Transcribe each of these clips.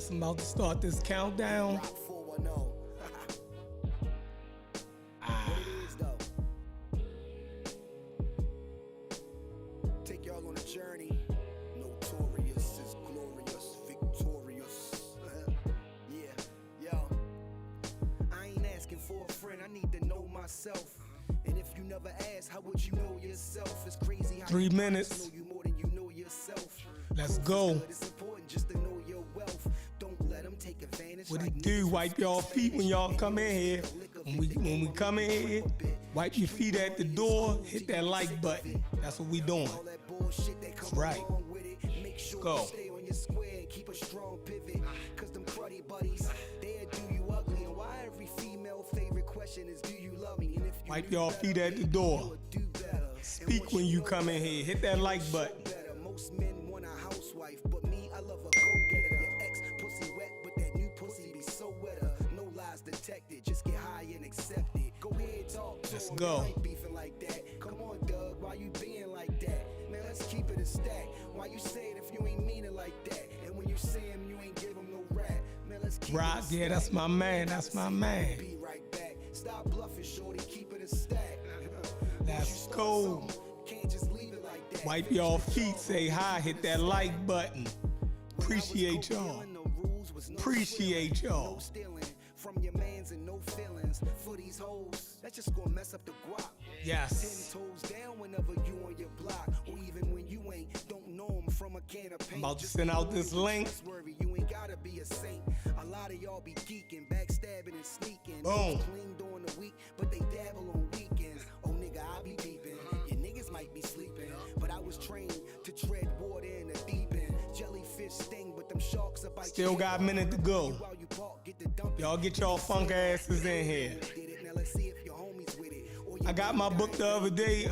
Yes, I'm about to start this countdown. Rock 410. What it is though. Take y'all on a journey. Notorious is glorious, victorious. Yeah, yo. I ain't asking for a friend, I need to know myself. And if you never ask, how would you know yourself? It's crazy how 3 minutes. know you more than you know yourself. Let's go. It's important just to know your wealth. Don't let them take advantage. What it do? Wipe y'all feet when y'all come in here. When we come in here, wipe your feet at the door, hit that like button. That's what we doing. That's right. Let's go. Stay on your square and keep a strong pivot. Cause them cruddy buddies, they'll do you ugly. And why every female favorite question is, do you love me? And if you Wipe y'all feet at the door. Speak when you come in here. Hit that like button. Most men want a housewife, but me, I love a go-getter. Your ex pussy wet, but that new pussy be so wetter. No lies detected, just get high and accept it. Go ahead, talk to Let's him. go. I ain't beefing like that. Come on, Doug, why you being like that? Man, let's keep it a stack. Why you say it if you ain't mean it like that? And when you say him, you ain't give him no rap. Man, let's keep Rock, it a yeah, that's my man. That's my man. Be right back. Stop bluffing, shorty, keep it a stack. Let's go. Can't just leave it like that. Wipe y'all feet, say hi, hit that like button. Appreciate y'all. Appreciate y'all. No stealing from your mans and no feelings for these hoes. That's just gonna mess up the guap. Yes. 10 toes down whenever you on your block, or even when you ain't. Don't know them from a can of paint. I'm about to send out this link. You ain't gotta be a saint. A lot of y'all be geeking, backstabbing and sneaking. Boom. Clean during the week, but they dabble on weekends. Oh nigga, I be beeping. Your niggas might be sleeping, but I was trained to tread water in the deep end. Jellyfish sting, but them sharks are bite. Still got a minute to go. While you park, get the dump. Y'all get y'all funk asses in here. Now let's see if your homies with it. Or you I got my book the other day,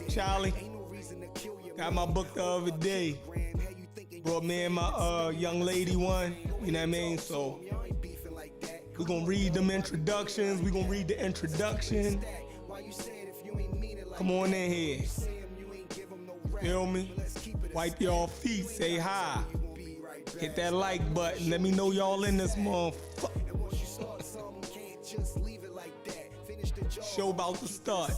Charlie. ain't no reason to kill your Got my book the other day. gram. How you thinking Brought me and my young lady one. You know what I mean? So y'all ain't beefing like that? we're gonna read them introductions. We're gonna read the introduction. Why you say it if you ain't mean it like Come on in here. say him, you ain't give him no rap. Feel me? Let's keep it a Wipe y'all feet, say hi. You gon' be right back. Hit that like button. Let me know y'all in this motherfucker. And once you start something, can't just leave it like that. Finish the job. Show about to start.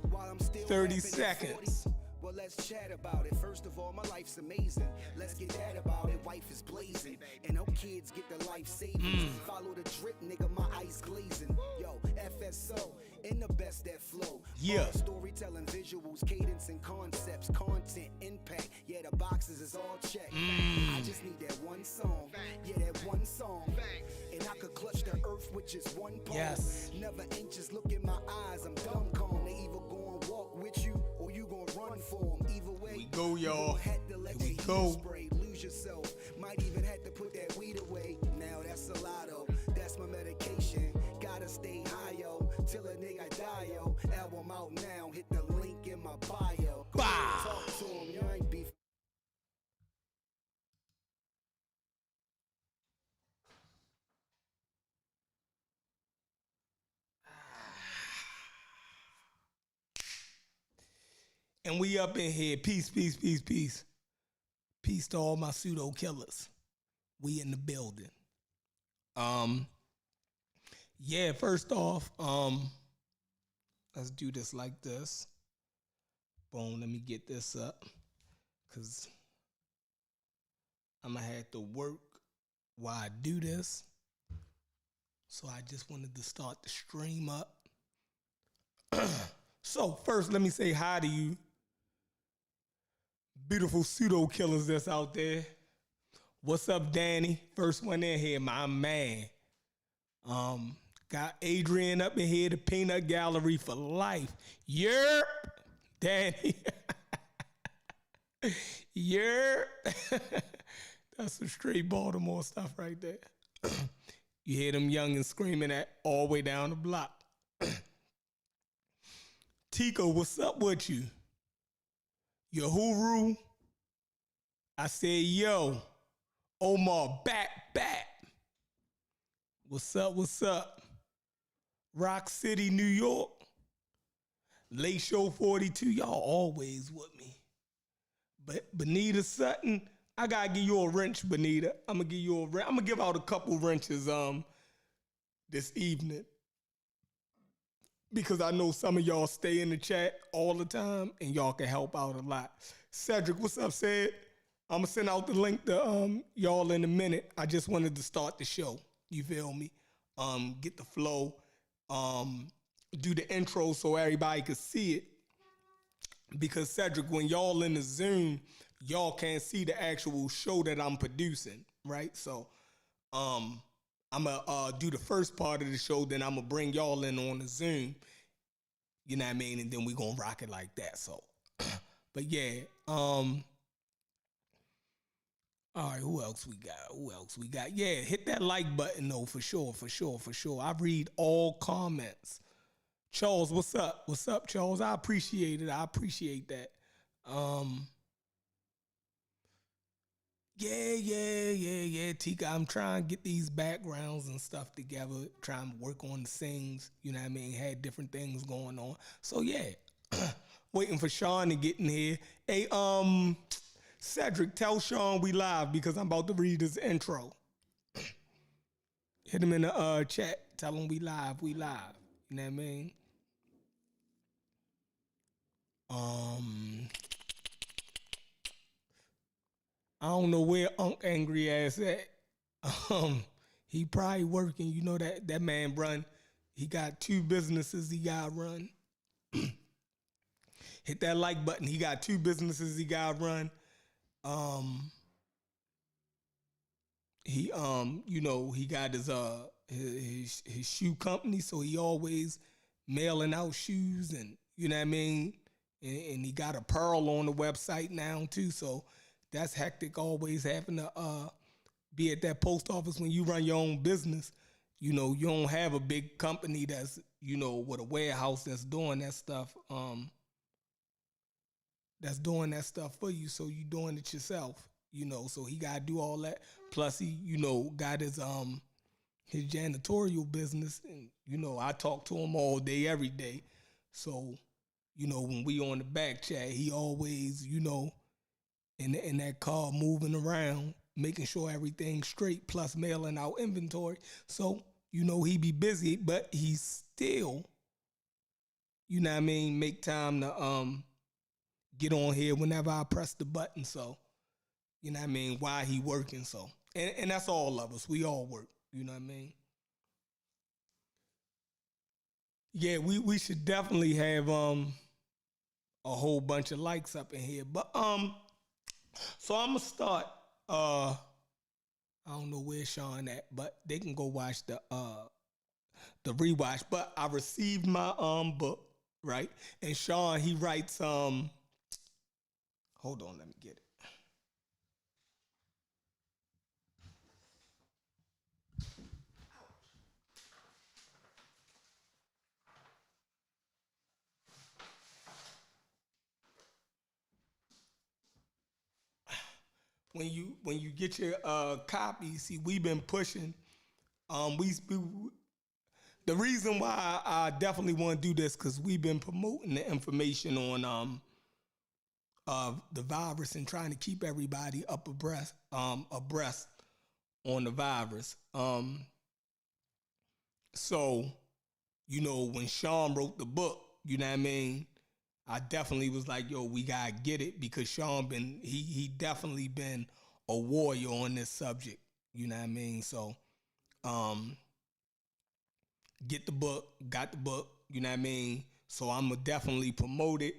While I'm still 30 rapping at seconds. 40. Well, let's chat about it. First of all, my life's amazing. Let's get that about it. Wife is blazing, and her kids get the life savings. Follow the drip, nigga. My eyes glazing. Yo, FSO, in the best that flow. Yeah. Storytelling, visuals, cadence, and concepts, content, impact. Yeah, the boxes is all checked. I just need that one song. Yeah, that one song. And I could clutch the earth with just one palm. Yes. Never anxious, look in my eyes. I'm dumb calm. They either go and walk with you or you gon' run for them. Either way, We go, y'all. had to let Here we the go. heat spray. Lose yourself. Might even have to put that weed away. Now that's a lotto. That's my medication. Gotta stay high, yo. Till a nigga die, yo. Album out now. Hit the link in my bio. Go ahead and talk to him. You ain't beef. And we up in here. Peace, peace, peace, peace. Peace to all my pseudo killers. We in the building. Yeah, first off, let's do this like this. Boom, let me get this up. Cause I'm gonna have to work while I do this. So I just wanted to start the stream up. So first, let me say hi to you beautiful pseudo killers that's out there. What's up, Danny? First one in here, my man. Got Adrian up in here, the Peanut Gallery for life. Yerp, Danny. Yerp. That's some straight Baltimore stuff right there. You hear them youngins screaming at all the way down the block. Tico, what's up with you? Yahuru. I said, yo, Omar, back. What's up, what's up? Rock City, New York. Late Show 42, y'all always with me. But Benita Sutton, I gotta give you a wrench, Benita. I'm gonna give you a wrench. I'm gonna give out a couple wrenches this evening because I know some of y'all stay in the chat all the time and y'all can help out a lot. Cedric, what's up, Ced? I'm gonna send out the link to y'all in a minute. I just wanted to start the show. You feel me? Get the flow, do the intro so everybody could see it. Because Cedric, when y'all in the Zoom, y'all can't see the actual show that I'm producing, right? So I'm gonna do the first part of the show, then I'm gonna bring y'all in on the Zoom. You know what I mean? And then we gonna rock it like that. So, but yeah, all right, who else we got? Yeah, hit that like button though, for sure. I read all comments. Charles, what's up? What's up, Charles? I appreciate it. I appreciate that. Yeah, Tika. I'm trying to get these backgrounds and stuff together, trying to work on the scenes, you know what I mean? Had different things going on. So yeah. Waiting for Sean to get in here. Hey, Cedric, tell Sean we live because I'm about to read his intro. Hit him in the chat. Tell him we live. You know what I mean? I don't know where Unc Angry Ass at. He probably working. You know that man run. He got 2 businesses he got run. Hit that like button. He got 2 businesses he got run. He you know, he got his shoe company, so he always mailing out shoes, and you know what I mean? And he got a Pearl on the website now too, so that's hectic, always having to be at that post office when you run your own business. You know, you don't have a big company that's, you know, with a warehouse that's doing that stuff for you, so you doing it yourself, you know. So he gotta do all that. Plus he, you know, got his janitorial business, and you know, I talk to him all day, every day. So, you know, when we on the back chat, he always, you know, in that car moving around, making sure everything's straight, plus mailing out inventory. So, you know, he be busy, but he still, you know what I mean, make time to get on here whenever I press the button. So, you know what I mean, while he working. So, and that's all of us. We all work, you know what I mean? Yeah, we should definitely have a whole bunch of likes up in here. But so I'm gonna start. I don't know where Sean at, but they can go watch the rewatch. But I received my book, right? And Sean, he writes hold on, let me get it. When you get your copy, see, we've been pushing. We the reason why I definitely want to do this because we've been promoting the information on the virus and trying to keep everybody abreast on the virus. So, you know, when Sean wrote the book, you know what I mean, I definitely was like, yo, we gotta get it, because Sean he definitely been a warrior on this subject. You know what I mean? So get the book, got the book, you know what I mean? So I'm gonna definitely promote it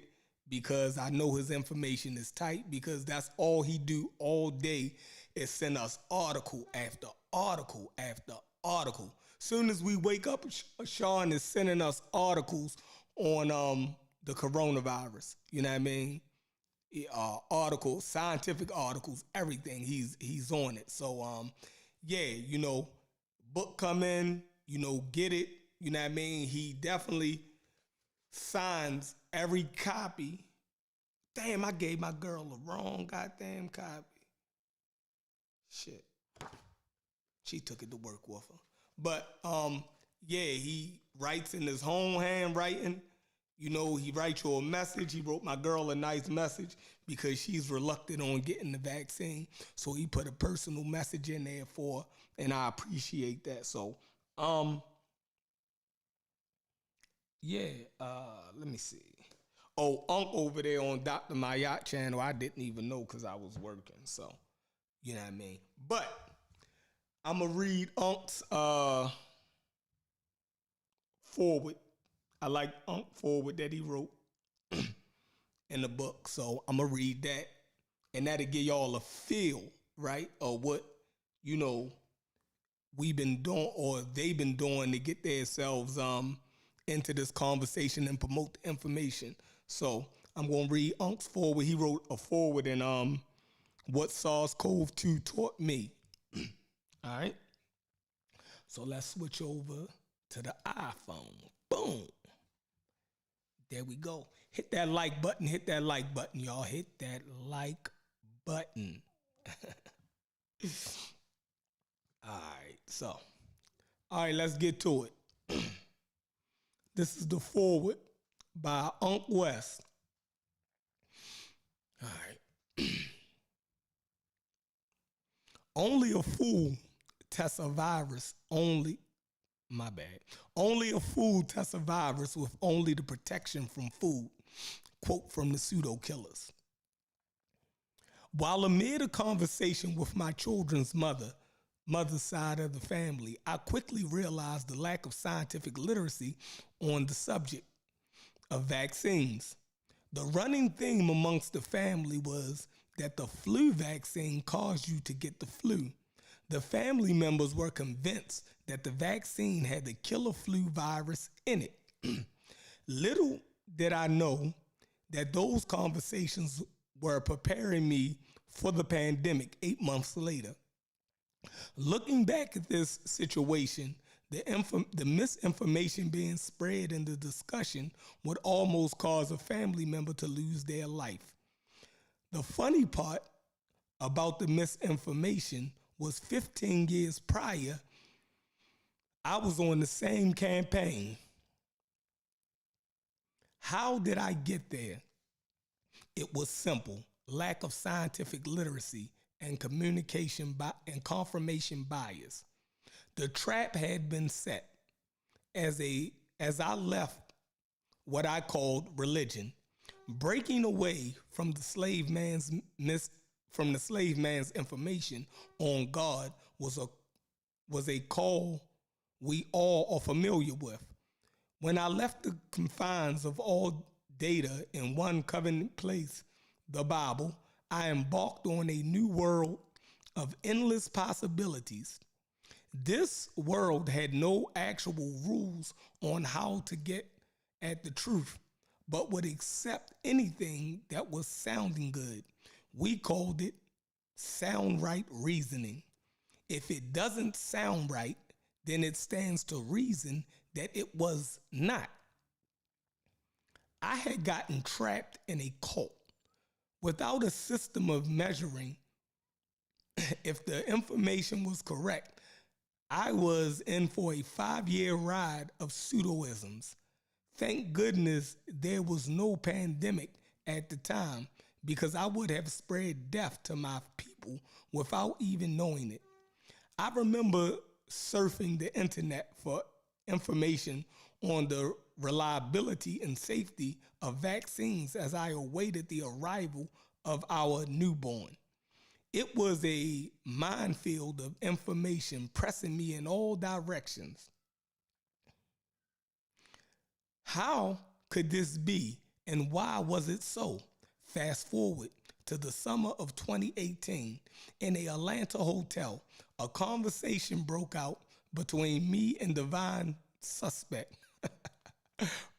because I know his information is tight, because that's all he do all day is send us article after article after article. Soon as we wake up, Sean is sending us articles on the coronavirus. You know what I mean? Articles, scientific articles, everything. He's on it. So yeah, you know, book come in, you know, get it. You know what I mean? He definitely signs every copy. Damn, I gave my girl the wrong goddamn copy. Shit. She took it to work with her. But yeah, he writes in his own handwriting. You know, he writes you a message. He wrote my girl a nice message because she's reluctant on getting the vaccine. So he put a personal message in there for her, and I appreciate that. So, yeah, let me see. Oh, Unc over there on Dr. Mayat channel, I didn't even know because I was working. So, you know what I mean? But I'm going to read Unc's forward. I like Unc forward that he wrote in the book. So I'm going to read that. And that'll give y'all a feel, right, of what, you know, we've been doing or they've been doing to get themselves into this conversation and promote the information. So I'm going to read Unc's forward. He wrote a forward in what SARS-CoV2 taught me. All right. So let's switch over to the iPhone. Boom. There we go. Hit that like button. Hit that like button, y'all. Hit that like button. All right, let's get to it. This is the forward by Unc West. All right. Only a fool tests a virus. Only a fool tests a virus with only the protection from food. Quote from the pseudo killers. While amid a conversation with my children's mother's side of the family, I quickly realized the lack of scientific literacy on the subject of vaccines. The running theme amongst the family was that the flu vaccine caused you to get the flu. The family members were convinced that the vaccine had the killer flu virus in it. Little did I know that those conversations were preparing me for the pandemic 8 months later. Looking back at this situation, the misinformation being spread in the discussion would almost cause a family member to lose their life. The funny part about the misinformation was 15 years prior, I was on the same campaign. How did I get there? It was simple: lack of scientific literacy and communication and confirmation bias. The trap had been set as I left what I called religion. Breaking away from the slave man's information on God was a call we all are familiar with. When I left the confines of all data in one covenant place, the Bible, I embarked on a new world of endless possibilities. This world had no actual rules on how to get at the truth, but would accept anything that was sounding good. We called it sound right reasoning. If it doesn't sound right, then it stands to reason that it was not. I had gotten trapped in a cult without a system of measuring if the information was correct. I was in for a 5-year ride of pseudoisms. Thank goodness there was no pandemic at the time, because I would have spread death to my people without even knowing it. I remember surfing the internet for information on the reliability and safety of vaccines as I awaited the arrival of our newborn. It was a minefield of information pressing me in all directions. How could this be, and why was it so? Fast forward to the summer of 2018. In a Atlanta hotel, a conversation broke out between me and Divine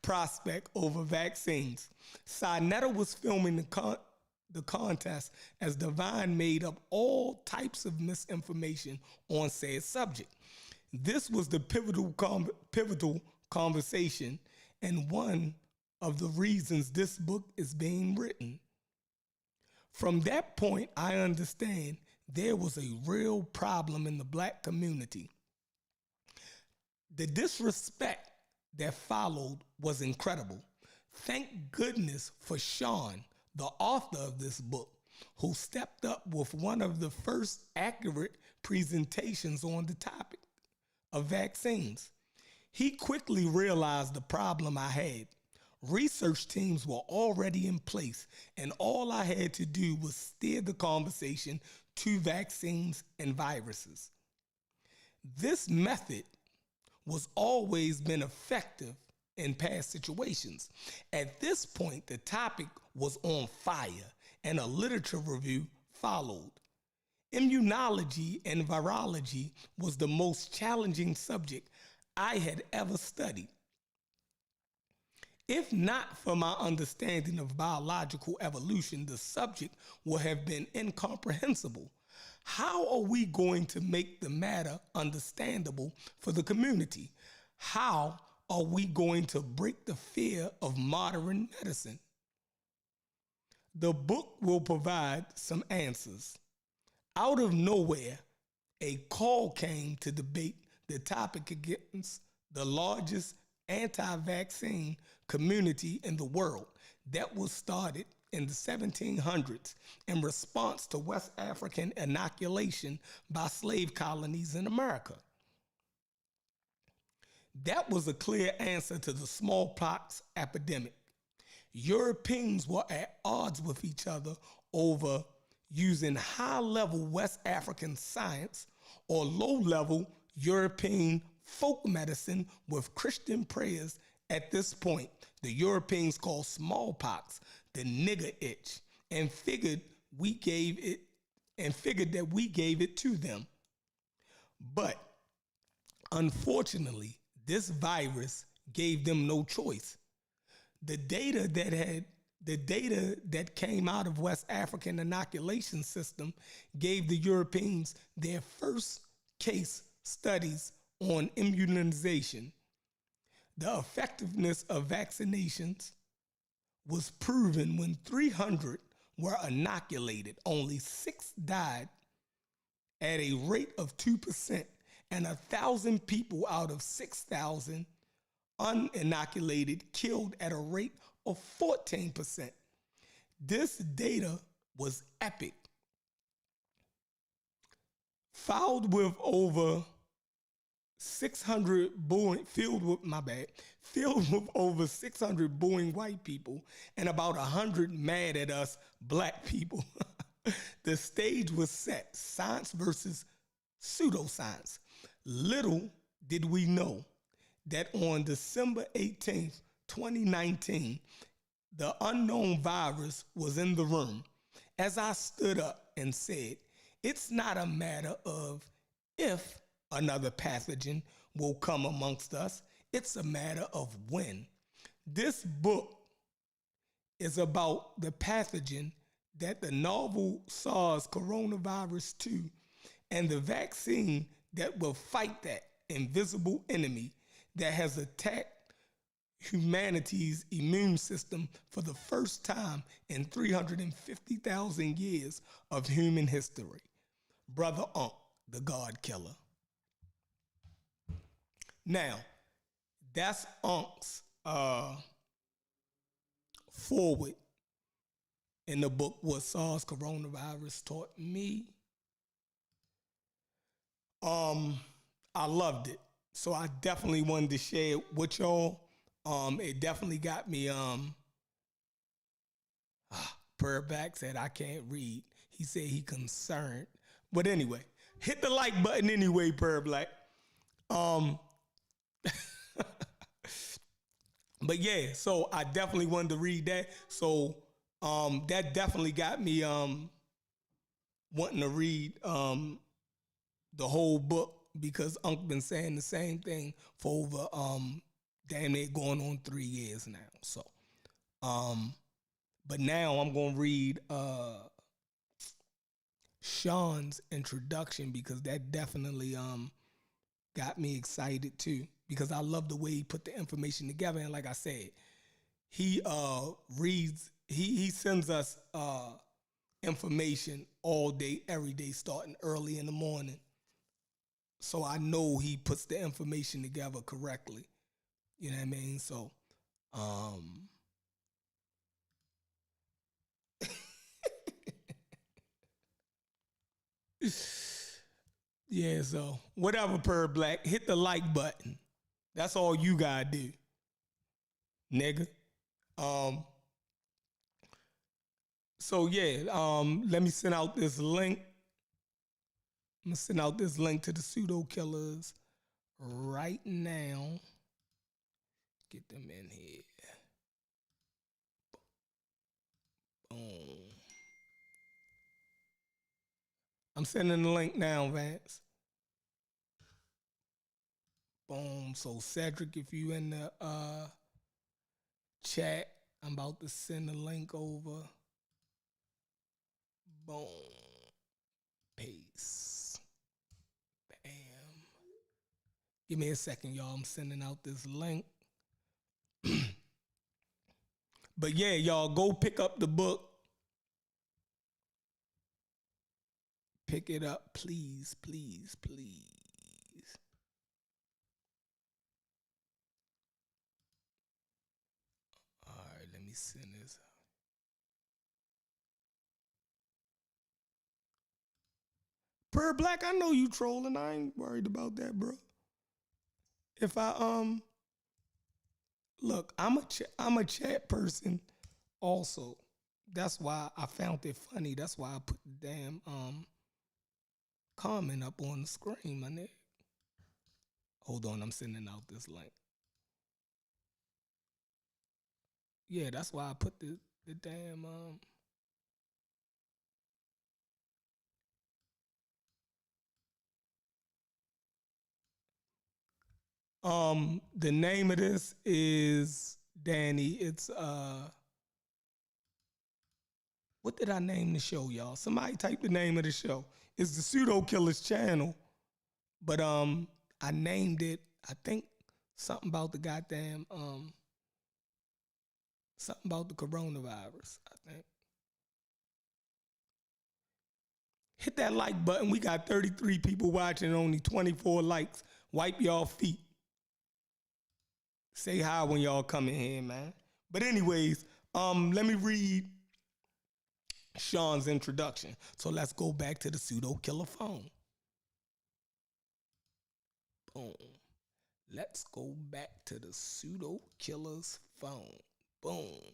prospect over vaccines. Sinetta was filming the contest as Divine made up all types of misinformation on said subject. This was the pivotal conversation, and one of the reasons this book is being written. From that point, I understand there was a real problem in the Black community. The disrespect that followed was incredible. Thank goodness for Sean, the author of this book, who stepped up with one of the first accurate presentations on the topic of vaccines. He quickly realized the problem I had. Research teams were already in place, and all I had to do was steer the conversation to vaccines and viruses. This method was always been effective in past situations. At this point, the topic was on fire, and a literature review followed. Immunology and virology was the most challenging subject I had ever studied. If not for my understanding of biological evolution, the subject would have been incomprehensible. How are we going to make the matter understandable for the community? How are we going to break the fear of modern medicine? The book will provide some answers. Out of nowhere, a call came to debate the topic against the largest anti-vaccine community in the world that was started in the 1700s in response to West African inoculation by slave colonies in America. That was a clear answer to the smallpox epidemic. Europeans were at odds with each other over using high-level West African science or low-level European folk medicine with Christian prayers. At this point, the Europeans called smallpox the nigger itch and figured that we gave it to them. But unfortunately, this virus gave them no choice. The data that came out of West African inoculation system gave the Europeans their first case studies on immunization. The effectiveness of vaccinations was proven when 300 were inoculated. Only 6 died at a rate of 2%, and 1,000 people out of 6,000 uninoculated killed at a rate of 14%. This data was epic. Filled with over 600 booing white people and about 100 mad at us black people. The stage was set, science versus pseudoscience. Little did we know that on December 18th, 2019, the unknown virus was in the room. As I stood up and said, it's not a matter of if another pathogen will come amongst us, it's a matter of when. This book is about the pathogen that the novel SARS coronavirus 2 and the vaccine that will fight that invisible enemy that has attacked humanity's immune system for the first time in 350,000 years of human history. Brother Unc, the God Killer. Now, that's Unc's forward in the book, What SARS Coronavirus Taught Me. I loved it. So I definitely wanted to share it with y'all. It definitely got me, Prayer Back said, I can't read. He said he concerned. But anyway, hit the like button anyway, Prayer Black. But yeah, so I definitely wanted to read that. So that definitely got me wanting to read the whole book, because Unc been saying the same thing for over damn near going on 3 years now. So but now I'm gonna read Sean's introduction, because that definitely got me excited too, because I love the way he put the information together. And like I said, he sends us information all day, every day, starting early in the morning. So I know he puts the information together correctly. You know what I mean? So Yeah, so whatever, Per Black, hit the like button. That's all you gotta do, nigga. So yeah, let me send out this link. I'm gonna send out this link to the pseudo killers right now. Get them in here. Boom. I'm sending the link now, Vance. Boom. So Cedric, if you in the chat, I'm about to send the link over. Boom. Paste. Bam. Give me a second, y'all. I'm sending out this link. But yeah, y'all go pick up the book. Pick it up, please, please, please. All right, let me send this. Per Black, I know you trolling. I ain't worried about that, bro. If I look, I'm a chat person also. That's why I found it funny. That's why I put the damn comment up on the screen, my nigga. Hold on, I'm sending out this link. Yeah, that's why I put the damn the name of this is Danny. It's what did I name the show, y'all? Somebody type the name of the show. It's the Pseudo Killers channel. But I named it, I think something about the goddamn something about the coronavirus, I think. Hit that like button. We got 33 people watching, only 24 likes. Wipe y'all feet. Say hi when y'all come in here, man. But anyways, let me read Sean's introduction. So let's go back to the pseudo killer phone. Boom. Let's go back to the pseudo killer's phone. Boom.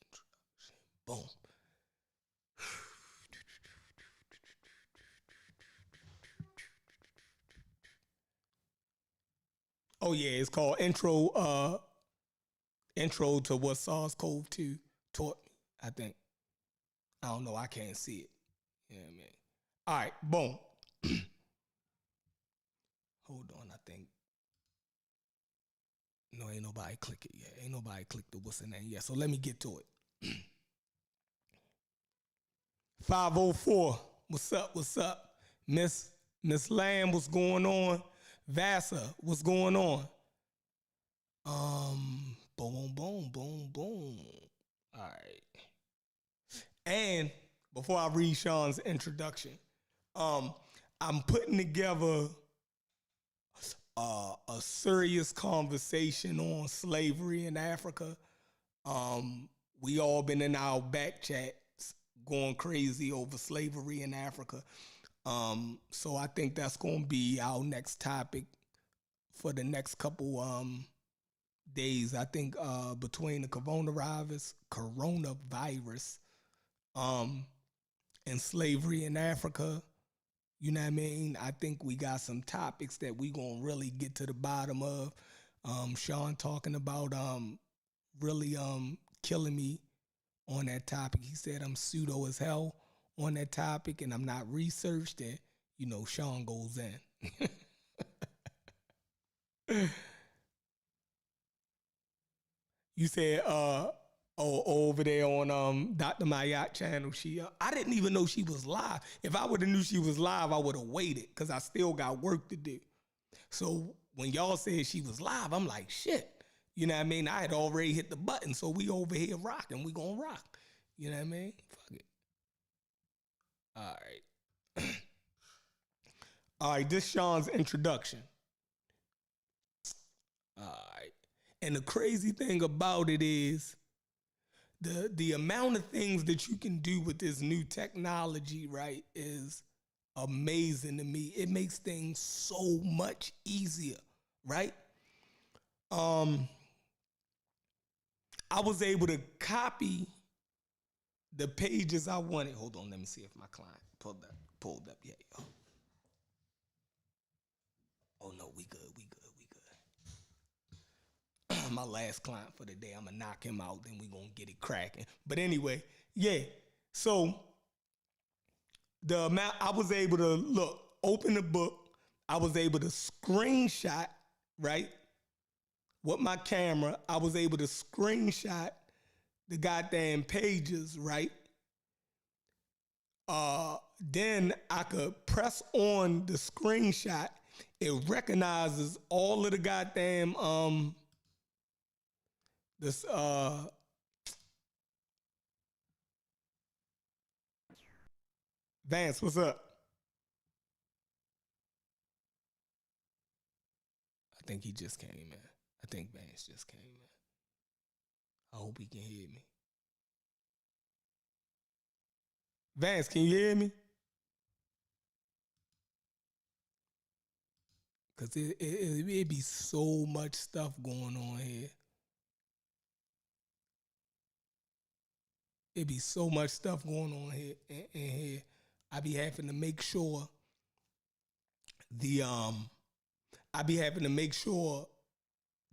Introduction. Boom. Oh yeah, it's called Intro to what SARS-CoV2 taught me, I think. I don't know, I can't see it. You know what I mean? All right, boom. Hold on, I think. No, ain't nobody click it yet. Ain't nobody clicked the what's the name yet. So let me get to it. 504, what's up, what's up? Miss Lamb, what's going on? Vasa, what's going on? Boom, boom, boom, boom. All right. And before I read Sean's introduction, I'm putting together a serious conversation on slavery in Africa. We all been in our back chats going crazy over slavery in Africa. So I think that's going to be our next topic for the next couple days. I think between the coronavirus and slavery in Africa, you know what I mean? I think we got some topics that we gonna really get to the bottom of. Sean talking about really killing me on that topic. He said I'm pseudo as hell on that topic and I'm not researched, and you know Sean goes in. You said over there on Dr. Mayat channel, she I didn't even know she was live. If I would have knew she was live, I would have waited because I still got work to do. So when y'all said she was live, I'm like, shit. You know what I mean? I had already hit the button, so we over here rocking. We gonna rock. You know what I mean? Fuck it. All right. All right, this Sean's introduction. All right. And the crazy thing about it is the amount of things that you can do with this new technology, right, is amazing to me. It makes things so much easier, right? I was able to copy the pages I wanted. Hold on, let me see if my client pulled up yet, yo. Oh no, we good. My last client for the day, I'm gonna knock him out, then we gonna get it cracking. But anyway, yeah. So the amount I was able to open the book, I was able to screenshot, right? With my camera, I was able to screenshot the goddamn pages, right? Then I could press on the screenshot. It recognizes all of the goddamn Vance, what's up? I think he just came in. I think Vance just came in. I hope he can hear me. Vance, can you hear me? Because it be so much stuff going on here. It be so much stuff going on here. In here. I be having to make sure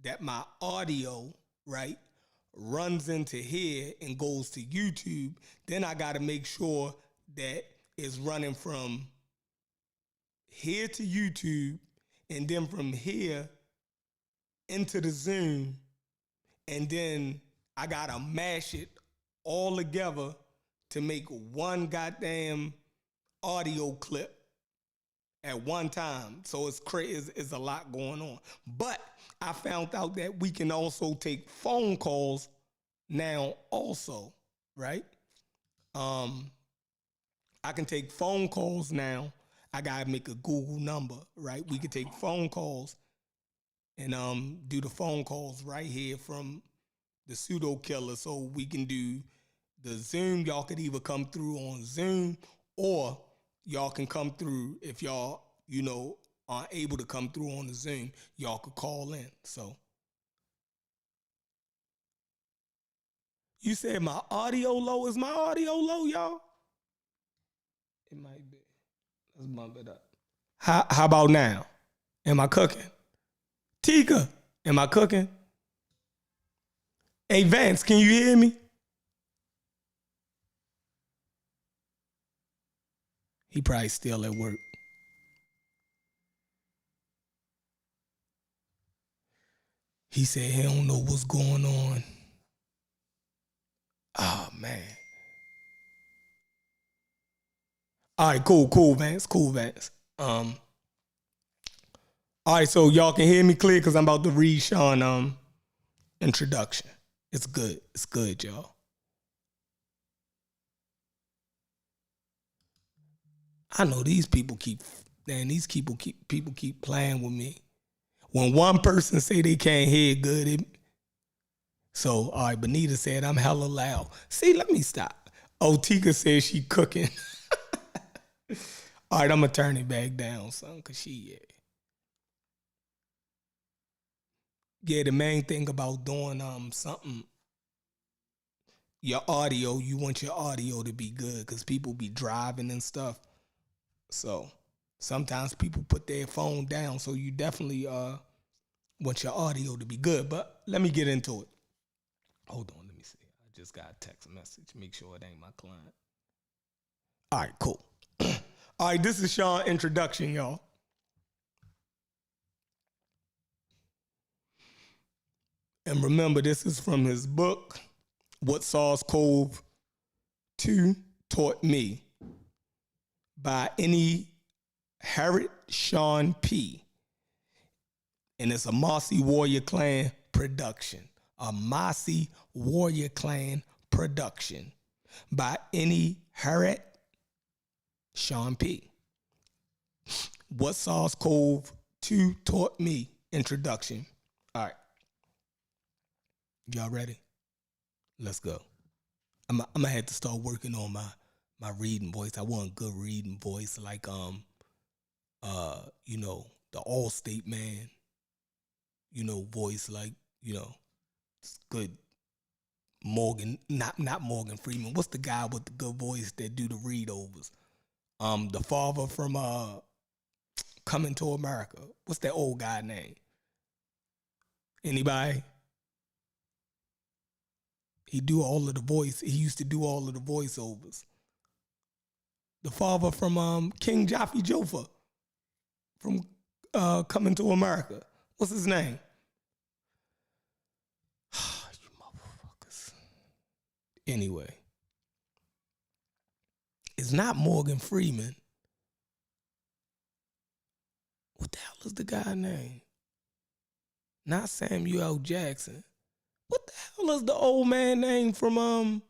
that my audio, right, runs into here and goes to YouTube. Then I got to make sure that it's running from here to YouTube and then from here into the Zoom. And then I got to mash it all together to make one goddamn audio clip at one time. So it's crazy. It's a lot going on. But I found out that we can also take phone calls now also, right? I can take phone calls now. I got to make a Google number, right? We can take phone calls and do the phone calls right here from the pseudo killer. So we can do the Zoom. Y'all could either come through on Zoom or y'all can come through if y'all, aren't able to come through on the Zoom. Y'all could call in. So you said my audio low. Is my audio low, y'all? It might be. Let's bump it up. How about now? Am I cooking? Tika, am I cooking? Hey, Vance, can you hear me? He probably still at work. He said he don't know what's going on. Oh, man. All right, cool, Vance. All right, so y'all can hear me clear because I'm about to read Sean introduction. It's good, y'all. I know these people keep playing with me. When one person say they can't hear good, all right, Benita said I'm hella loud. See, let me stop. Oh, Tika says she cooking. All right, I'm gonna turn it back down, son, cause the main thing about doing something, your audio, you want your audio to be good, cause people be driving and stuff. So sometimes people put their phone down, so you definitely want your audio to be good. But let me get into it. Hold on, let me see. I just got a text message. Make sure it ain't my client. All right, cool. All right, this is Sean introduction, y'all. And remember, this is from his book, What SARS-CoV-2 Taught Me, by Harriet Sean P. And it's a Mossy Warrior Clan production. A Mossy Warrior Clan production by Harriet Sean P. What SARS-CoV-2 Taught Me introduction. All right. Y'all ready? Let's go. I'm gonna have to start working on my reading voice. I want a good reading voice, like you know, the Allstate man, you know, voice, like, you know, it's good. Morgan, not Morgan Freeman. What's the guy with the good voice that do the readovers? The father from Coming to America. What's that old guy name? Anybody? He do all of the voice. He used to do all of the voiceovers. The father from King Jaffe Joffa from Coming to America. What's his name? You motherfuckers. Anyway, it's not Morgan Freeman. What the hell is the guy's name? Not Samuel L. Jackson. What the hell is the old man name from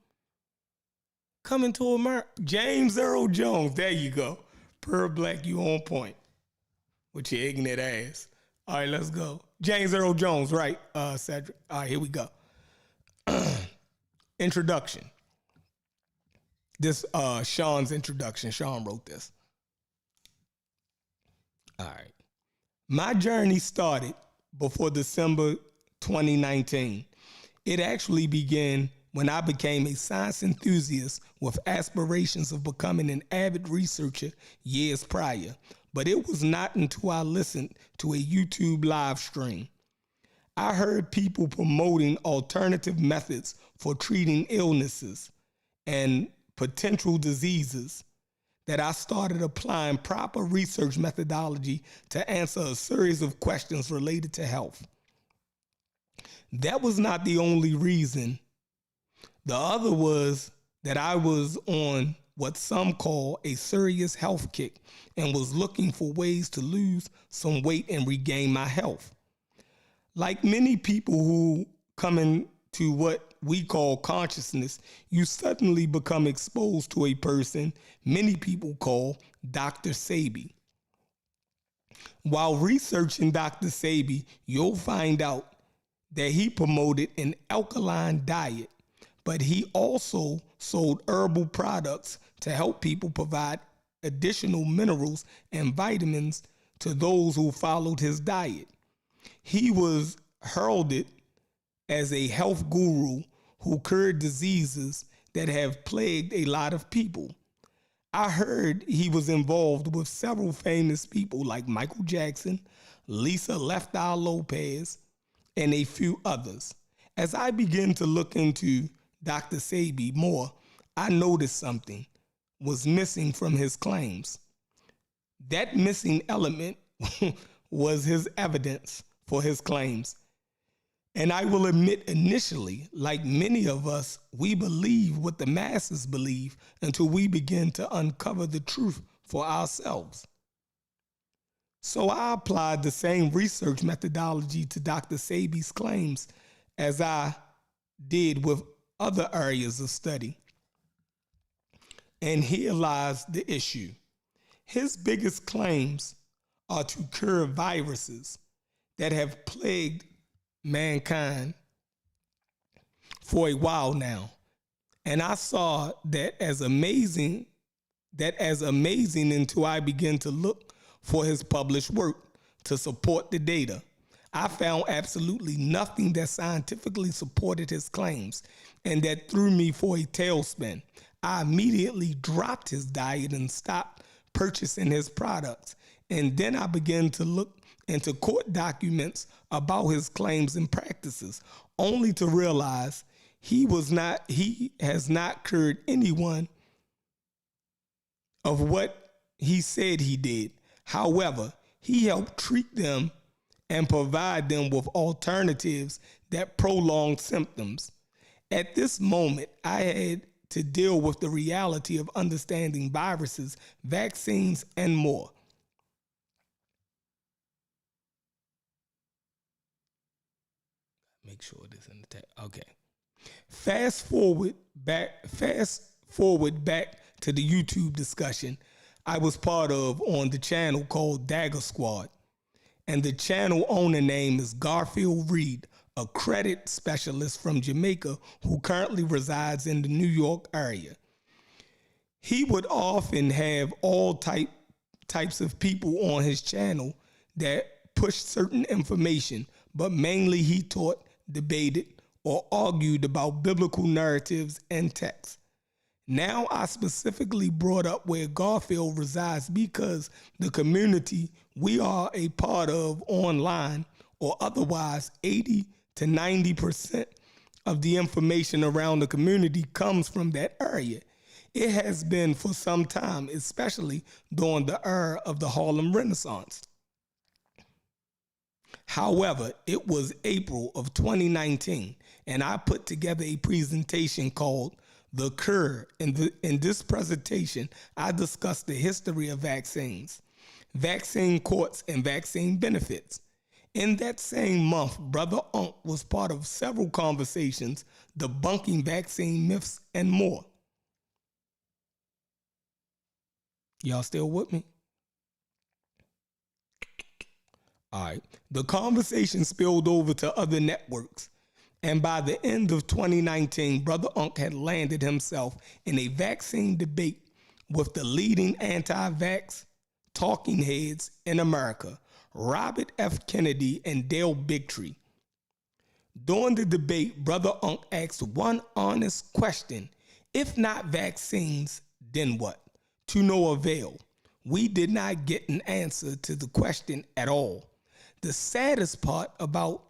Coming to America? James Earl Jones. There you go. Per Black, you on point with your ignorant ass. All right, let's go. James Earl Jones, right, Cedric? All right, here we go. Introduction. This Sean's introduction. Sean wrote this. All right. My journey started before December 2019. It actually began when I became a science enthusiast with aspirations of becoming an avid researcher years prior. But it was not until I listened to a YouTube live stream. I heard people promoting alternative methods for treating illnesses and potential diseases that I started applying proper research methodology to answer a series of questions related to health. That was not the only reason. The other was that I was on what some call a serious health kick and was looking for ways to lose some weight and regain my health. Like many people who come into what we call consciousness, you suddenly become exposed to a person many people call Dr. Sebi. While researching Dr. Sebi, you'll find out that he promoted an alkaline diet, but he also sold herbal products to help people provide additional minerals and vitamins to those who followed his diet. He was heralded as a health guru who cured diseases that have plagued a lot of people. I heard he was involved with several famous people like Michael Jackson, Lisa Left Eye Lopez, and a few others. As I began to look into Dr. Sebi more, I noticed something was missing from his claims. That missing element was his evidence for his claims. And I will admit, initially, like many of us, we believe what the masses believe until we begin to uncover the truth for ourselves. So I applied the same research methodology to Dr. Sebi's claims as I did with other areas of study. And here lies the issue. His biggest claims are to cure viruses that have plagued mankind for a while now. And I saw that as amazing until I began to look for his published work to support the data. I found absolutely nothing that scientifically supported his claims, and that threw me for a tailspin. I immediately dropped his diet and stopped purchasing his products. And then I began to look into court documents about his claims and practices, only to realize he has not cured anyone of what he said he did. However, he helped treat them and provide them with alternatives that prolonged symptoms. At this moment, I had to deal with the reality of understanding viruses, vaccines, and more. Make sure this in the text. Okay. Fast forward back to the YouTube discussion I was part of on the channel called Dagger Squad. And the channel owner name is Garfield Reed, a credit specialist from Jamaica who currently resides in the New York area. He would often have all types of people on his channel that pushed certain information, but mainly he taught, debated, or argued about biblical narratives and texts. Now I specifically brought up where Garfield resides because the community we are a part of online or otherwise 80 to 90% of the information around the community comes from that area. It has been for some time, especially during the era of the Harlem Renaissance. However, it was April of 2019, and I put together a presentation called The Cure. In this presentation, I discussed the history of vaccines, vaccine courts, and vaccine benefits. In that same month, Brother Unk was part of several conversations debunking vaccine myths and more. Y'all still with me? All right. The conversation spilled over to other networks, and by the end of 2019, Brother Unk had landed himself in a vaccine debate with the leading anti-vax talking heads in America, Robert F. Kennedy and Dale Bigtree. During the debate, Brother Unk asked one honest question: if not vaccines, then what? To no avail. We did not get an answer to the question at all. The saddest part about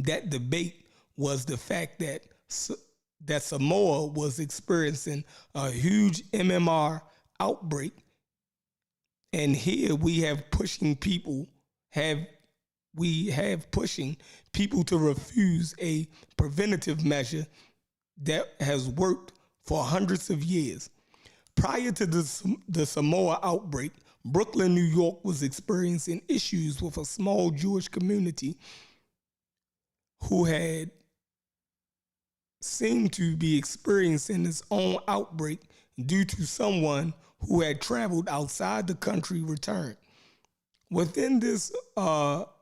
that debate was the fact that Samoa was experiencing a huge MMR outbreak, and here we have pushing people to refuse a preventative measure that has worked for hundreds of years. Prior to the Samoa outbreak, Brooklyn, New York was experiencing issues with a small Jewish community who had seemed to be experiencing its own outbreak due to someone who had traveled outside the country returned. Within this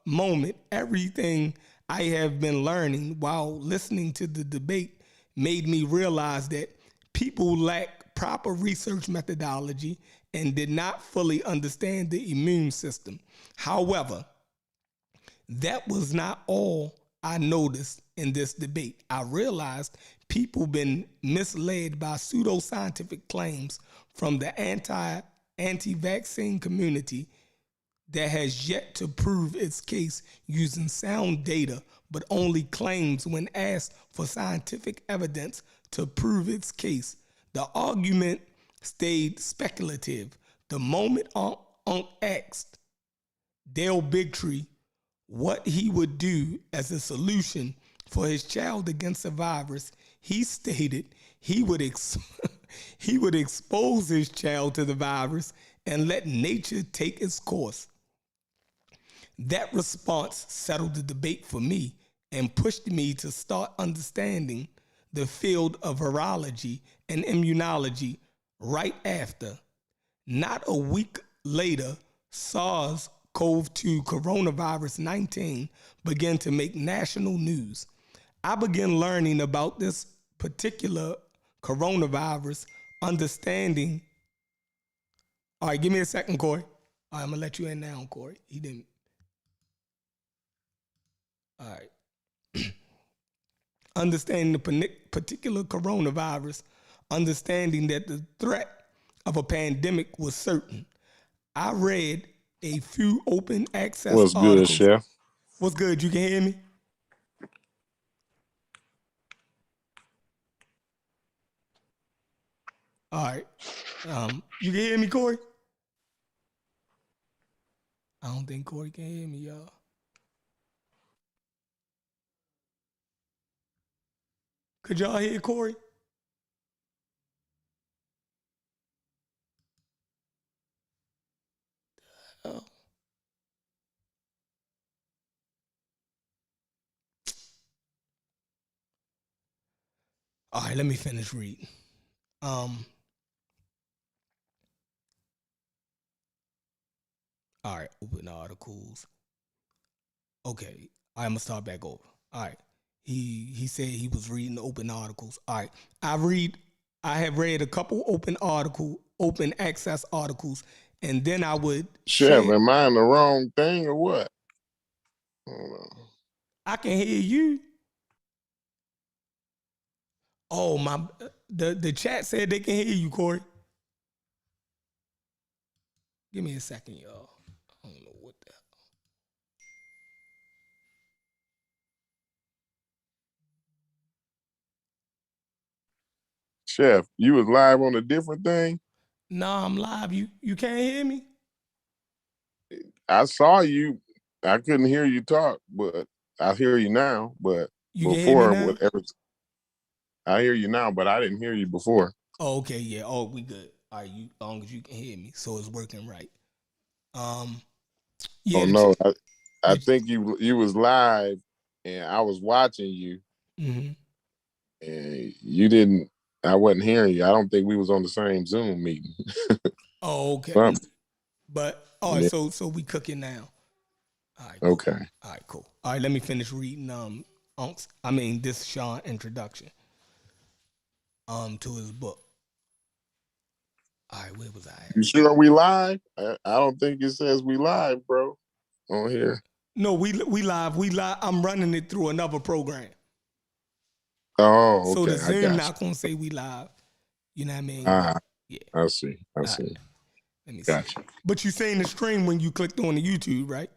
moment, everything I have been learning while listening to the debate made me realize that people lack proper research methodology and did not fully understand the immune system. However, that was not all I noticed in this debate. I realized people been misled by pseudoscientific claims from the anti-vaccine community that has yet to prove its case using sound data, but only claims when asked for scientific evidence to prove its case. The argument stayed speculative. The moment Unk asked Dale Bigtree what he would do as a solution for his child against the virus, he stated he would expose his child to the virus and let nature take its course. That response settled the debate for me and pushed me to start understanding the field of virology and immunology right after. Not a week later, SARS-CoV2 coronavirus 19 began to make national news. I began learning about this particular coronavirus, understanding. All right, give me a second, Corey. All right, I'm going to let you in now, Corey. He didn't. All right. Understanding the particular coronavirus, understanding that the threat of a pandemic was certain. I read a few open access What's good, articles. Chef? What's good? You can hear me? All right. You can hear me, Corey? I don't think Corey can hear me, y'all. Could y'all hear Corey? Oh. All right, let me finish reading. All right, open articles. Okay, I'm gonna start back over. All right. He said he was reading open articles. All right. I have read a couple open access articles, and then I would Chef, share. am I in the wrong thing or what? Hold on. I can hear you. Oh my! The chat said they can hear you, Corey. Give me a second, y'all. I don't know what the hell. Chef, you was live on a different thing? Nah, I'm live. You can't hear me? I saw you. I couldn't hear you talk, but I hear you now. But You can hear me before, now? whatever, I hear you now, but I didn't hear you before. Oh, okay, yeah. Oh, we good. All right, as long as you can hear me, so it's working right. Oh Yeah. no, I The, think you was live, and I was watching you, mm-hmm. and you didn't. I wasn't hearing you. I don't think we was on the same Zoom meeting. Oh, okay. Something. But all right, Yeah. so we cooking now. All right, cool. Okay. All right, cool. All right, let me finish reading this Sean introduction to his book. All right, where was I at? You sure we live? I don't think it says we live, bro, on here. No, we live. We live. I'm running it through another program. Oh, So okay. the I Zoom got not gonna say we live. You know what I mean? you. Yeah. I see. I see. Right. Let me see. Gotcha. But you saying the stream when you clicked on the YouTube, right?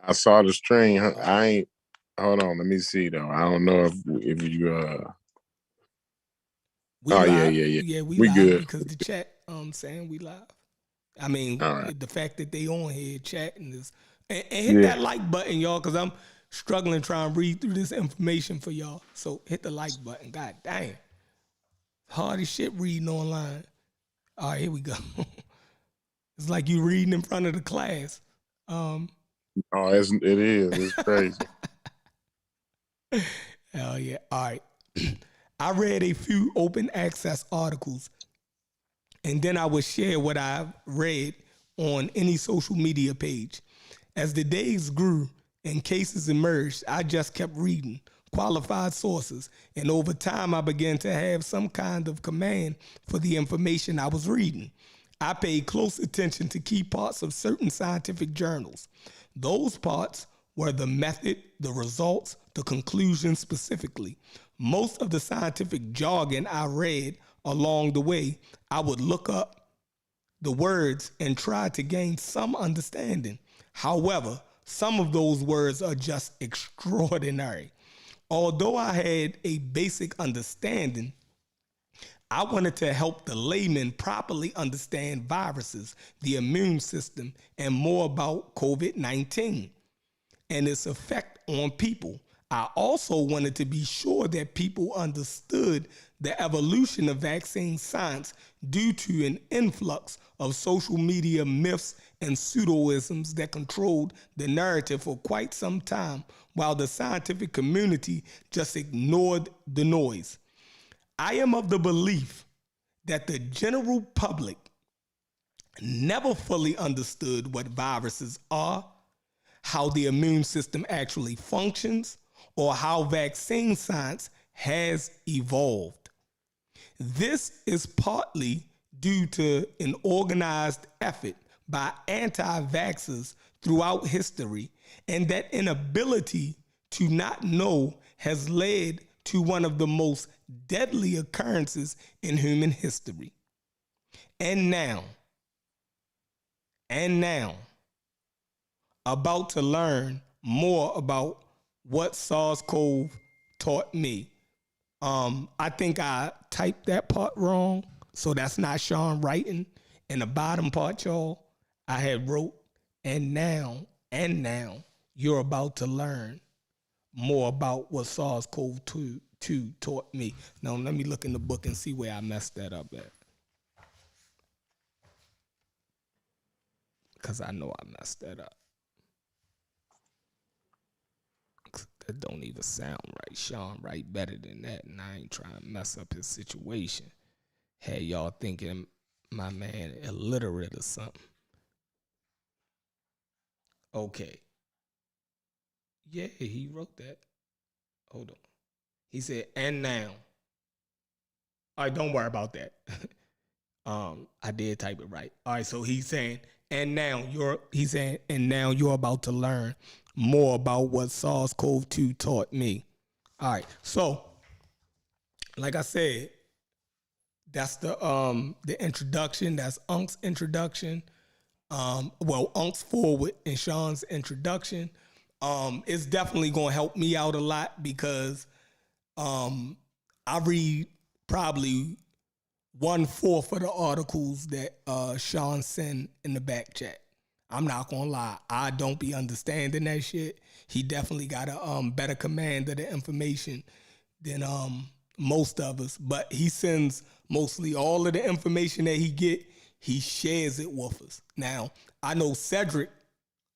I saw the string. I ain't. Hold on. Let me see though. I don't know if you. We Oh live. yeah. Yeah, we We live good. because the chat saying we live. I mean, All right. the fact that they on here chatting is and hit Yeah. that like button, y'all, because I'm struggling trying to read through this information for y'all. So hit the like button. God damn. Hard as shit reading online. All right, here we go. It's like you reading in front of the class. Oh, it is. It's crazy. Hell yeah. All right. I read a few open access articles, and then I would share what I've read on any social media page. As the days grew and cases emerged, I just kept reading qualified sources, and over time I began to have some kind of command for the information I was reading. I paid close attention to key parts of certain scientific journals. Those parts were the method, the results, the conclusions specifically. Most of the scientific jargon I read along the way, I would look up the words and try to gain some understanding. However, some of those words are just extraordinary. Although I had a basic understanding, I wanted to help the layman properly understand viruses, the immune system, and more about COVID-19 and its effect on people. I also wanted to be sure that people understood the evolution of vaccine science due to an influx of social media myths and pseudoisms that controlled the narrative for quite some time, while the scientific community just ignored the noise. I am of the belief that the general public never fully understood what viruses are, how the immune system actually functions, or how vaccine science has evolved. This is partly due to an organized effort by anti-vaxxers throughout history, and that inability to not know has led to one of the most deadly occurrences in human history. And now, about to learn more about what SARS-CoV taught me. I think I typed that part wrong, so that's not Sean writing. In the bottom part, y'all, I had wrote, and now, you're about to learn more about what SARS-CoV2 taught me. Now, let me look in the book and see where I messed that up at. Because I know I messed that up. That don't even sound right. Sean write better than that, and I ain't trying to mess up his situation. Had y'all thinking my man illiterate or something. Okay. Yeah, he wrote that. Hold on. He said, and now. All right, don't worry about that. I did type it right. All right, so he's saying, and now you're about to learn more about what SARS-CoV2 taught me. All right, so like I said, that's the introduction. That's Unc's introduction. Unc's forward and Sean's introduction. It's definitely gonna help me out a lot because I read probably 1/4 of the articles that Sean sent in the back chat. I'm not gonna lie, I don't be understanding that shit. He definitely got a better command of the information than most of us. But he sends mostly all of the information that he get. He shares it with us. Now I know Cedric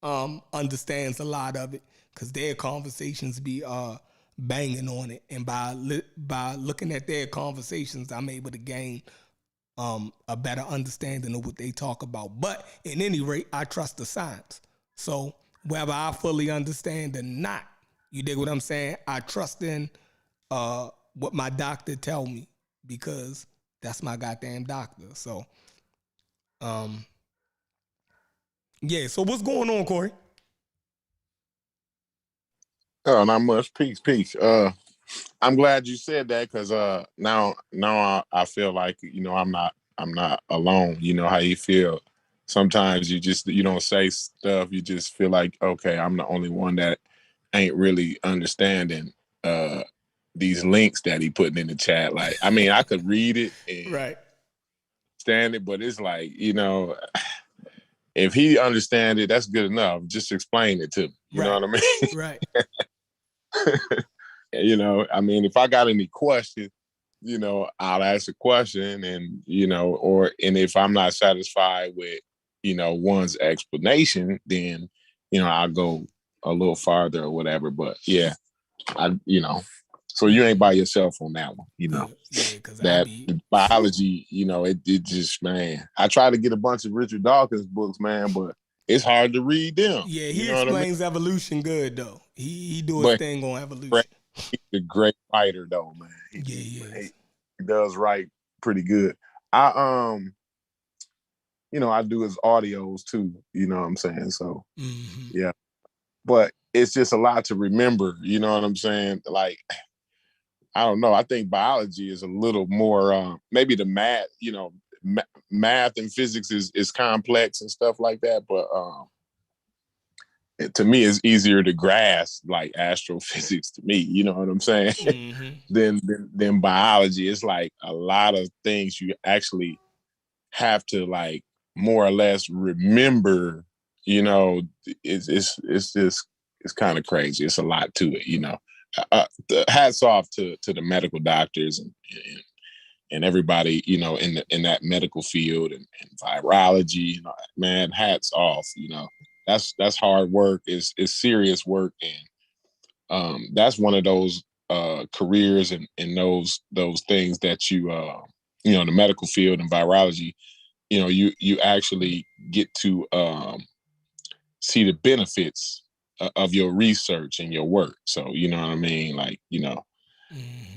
understands a lot of it because their conversations be banging on it, and by looking at their conversations, I'm able to gain a better understanding of what they talk about. But at any rate, I trust the science. So whether I fully understand or not, you dig what I'm saying? I trust in what my doctor tell me because that's my goddamn doctor. So, yeah. So what's going on, Corey? Oh, not much. Peace. I'm glad you said that because now I feel like I'm not alone. You know how you feel. Sometimes you don't say stuff. You just feel like, okay, I'm the only one that ain't really understanding these links that he putting in the chat. Like, I mean, I could read it and Right. understand it, but it's like, if he understand it, that's good enough. Just explain it to me. You know what I mean? Right. I mean, if I got any questions, I'll ask a question and if I'm not satisfied with, one's explanation, then, I'll go a little farther or whatever. But yeah, so you ain't by yourself on that one, Yeah, because that biology, it just, man, I try to get a bunch of Richard Dawkins books, man, but it's hard to read them. Yeah, he explains evolution good though. He do his thing on evolution. He's a great writer though, man. He does write pretty good. I do his audios too, you know what I'm saying? So yeah. But it's just a lot to remember, you know what I'm saying? Like, I don't know. I think biology is a little more maybe the math, math and physics is complex and stuff like that, but to me, it's easier to grasp like astrophysics to me, you know what I'm saying? than biology. It's like a lot of things you actually have to like more or less remember, it's kind of crazy. It's a lot to it, the hats off to the medical doctors and everybody, in that medical field and virology, man, hats off, that's hard work. It's serious work. And that's one of those careers and those things that you, the medical field and virology, you actually get to see the benefits of your research and your work. So, you know what I mean? Like,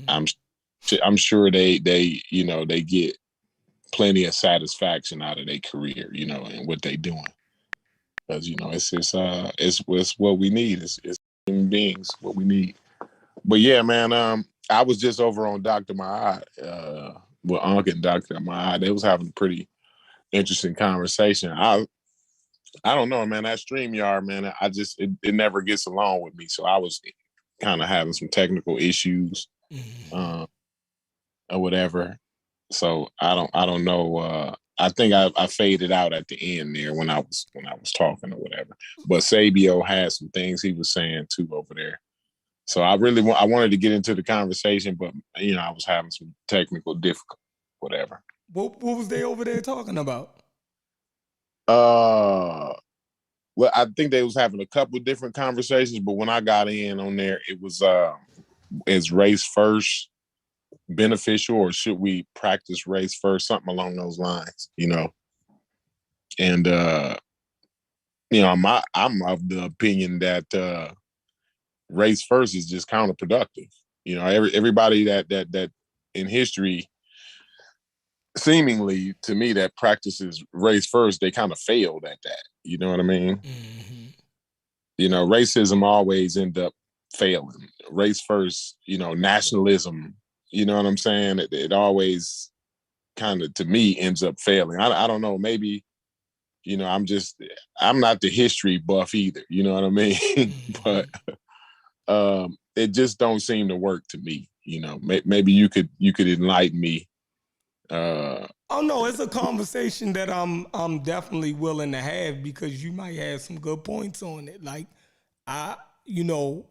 I'm sure they get plenty of satisfaction out of their career, and what they doing. Because it's what we need. It's human beings, what we need. But yeah, man, I was just over on Dr. Mahad, with Unc and Dr. Mahad. They was having a pretty interesting conversation. I don't know, man. That StreamYard, man, it never gets along with me. So I was kind of having some technical issues, or whatever. So I don't know. I think I faded out at the end there when I was talking or whatever. But Sabio had some things he was saying too over there. So I wanted to get into the conversation, but I was having some technical difficulty, whatever. What was they over there talking about? Well, I think they was having a couple different conversations, but when I got in on there, it was is race first beneficial, or should we practice race first? Something along those lines, And I'm of the opinion that race first is just counterproductive. You know, everybody that in history, seemingly to me, that practices race first, they kind of failed at that. You know what I mean? Mm-hmm. You know, racism always end up failing. Race first, you know, nationalism, you know what I'm saying? It always kind of, to me, ends up failing. I don't know, maybe, you know, I'm not the history buff either, you know what I mean? Mm-hmm. But it just don't seem to work to me. You know, maybe you could enlighten me. Oh no, it's a conversation that I'm definitely willing to have, because you might have some good points on it. Like I, you know,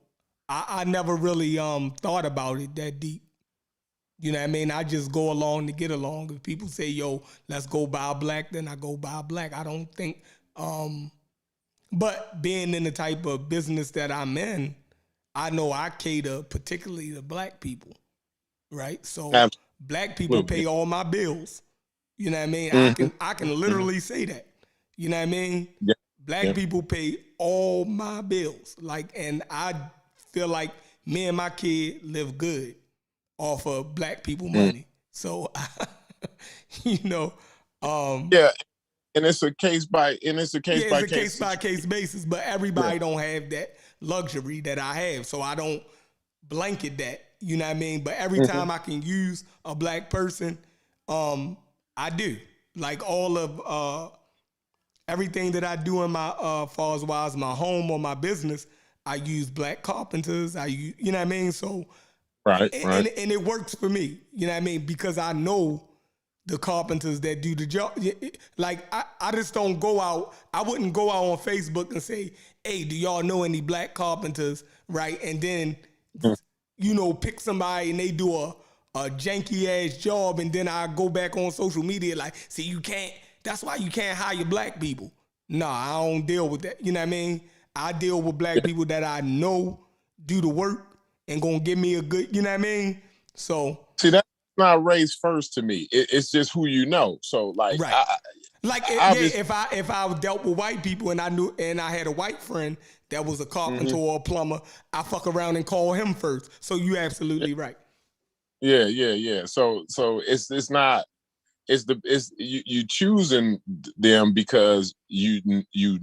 I never really thought about it that deep. You know what I mean? I just go along to get along. If people say, yo, let's go buy black, then I go buy black. I don't think but being in the type of business that I'm in, I know I cater particularly to black people, right? So black people Absolutely. pay all my bills. You know what I mean? Mm-hmm. I can literally say that. You know what I mean? Yeah. Black people pay all my bills. Like, and I feel like me and my kid live good off of black people money. So, you know, Yeah, and it's a case by it's a case by case basis, but everybody don't have that luxury that I have. So I don't blanket that, you know what I mean? But every time I can use a black person, I do. Like all of everything that I do in my far as wise my home or my business, I use black carpenters. I use, you know what I mean? So right. and it works for me, you know what I mean? Because I know the carpenters that do the job. Like I just don't go out. I wouldn't go out on Facebook and say, hey, do y'all know any black carpenters? Right. And then, you know, pick somebody and they do a janky ass job, and then I go back on social media like, see, you can't, that's why you can't hire black people. Nah, I don't deal with that. You know what I mean? I deal with black people that I know do the work and gonna give me a good, you know what I mean? So see, that's not race first to me. It's just who you know. So like, right. If I dealt with white people and I knew and I had a white friend that was a carpenter or a plumber, I fuck around and call him first. So you absolutely right. Yeah. So it's not, it's you choosing them because you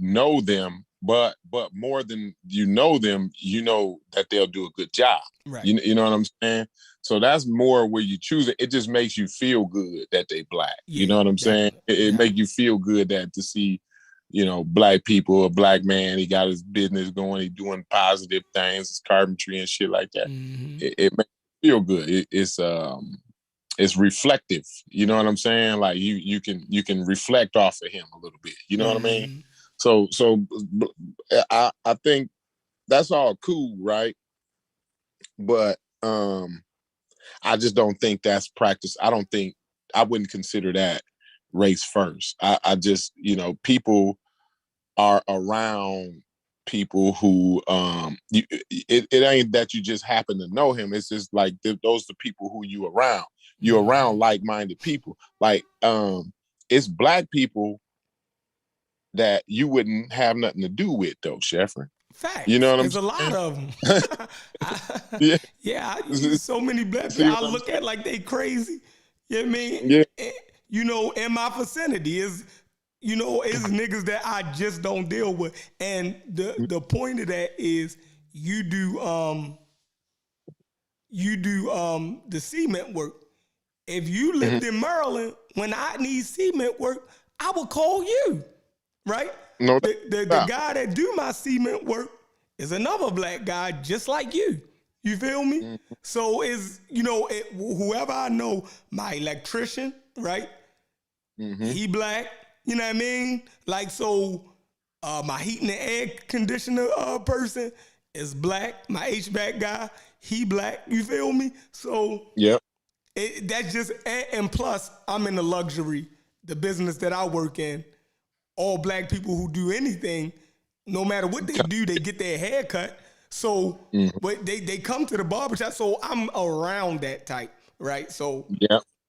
know them, but more than you know them, you know that they'll do a good job. Right. You know what I'm saying? So that's more where you choose it. It just makes you feel good that they black. Yeah, you know what I'm saying? It makes you feel good that to see, you know, black people, a black man, he got his business going, he doing positive things, his carpentry and shit like that. It makes you feel good. It's reflective. You know what I'm saying? Like you can reflect off of him a little bit. You know what I mean? So I think that's all cool, right? But I just don't think that's practice. I wouldn't consider that race first. I just, you know, people are around people who it ain't that you just happen to know him. It's just like those are the people who you around. You're around like-minded people. Like it's black people that you wouldn't have nothing to do with though, Sheffrin. Facts. You know what I'm saying? There's a lot of them. Yeah. So many black people I look at like they crazy. You know what I mean? Yeah. You know, in my vicinity is, you know, is niggas that I just don't deal with. And the point of that is you do the cement work. If you lived in Maryland, when I need cement work, I would call you, right? No, the guy that do my cement work is another black guy just like you. You feel me? So is, you know, whoever I know, my electrician, right? He black, you know what I mean? Like, so my heating and air conditioner person is black. My HVAC guy, he black. You feel me? So yep. That's just, and plus, I'm in the luxury, the business that I work in, all black people who do anything, no matter what they do, they get their hair cut. So, but they come to the barbershop, so I'm around that type, right? So,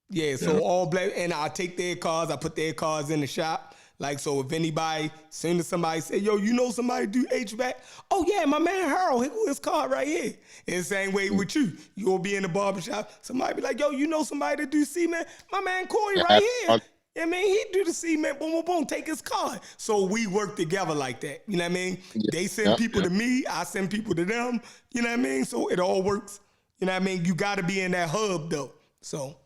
yeah. So all black, and I take their cars, I put their cars in the shop. Like, so if anybody, soon as somebody say, yo, you know somebody do HVAC? Oh yeah, my man Harold, here go his card right here. And the same way with you. You'll be in the barbershop, somebody be like, yo, you know somebody that do cement? My man Corey right here. I mean, he do the cement, boom, boom, boom, take his card. So we work together like that. You know what I mean? They send people to me, I send people to them. You know what I mean? So it all works. You know what I mean? You got to be in that hub though. So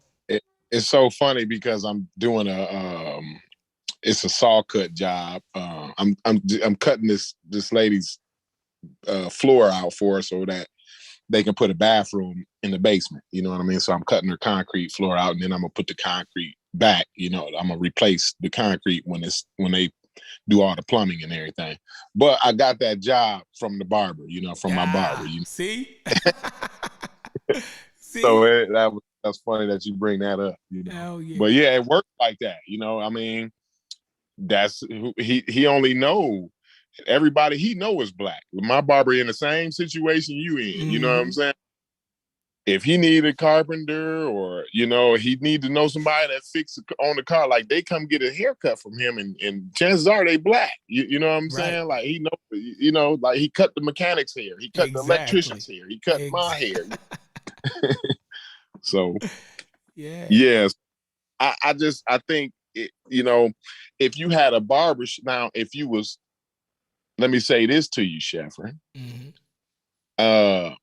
it's so funny because I'm doing it's a saw cut job. I'm cutting this lady's floor out for her so that they can put a bathroom in the basement. You know what I mean? So I'm cutting her concrete floor out, and then I'm gonna put the concrete back. You know, I'm gonna replace the concrete when they do all the plumbing and everything. But I got that job from the barber. You know, from my barber. You know? See. See? So that's funny that you bring that up. You know, hell yeah. But yeah, it works like that. You know, I mean, that's he only know. Everybody he know is black. My barber in the same situation you in. You know what I'm saying? If he need a carpenter or, you know, he need to know somebody that fix on the car, like they come get a haircut from him and chances are they black. You know what I'm saying? Like he know, you know, like he cut the mechanic's hair. He cut the electrician's hair. He cut my hair. So, yes, I think, you know, if you had a barber now, if you was, let me say this to you, Sheffrin, and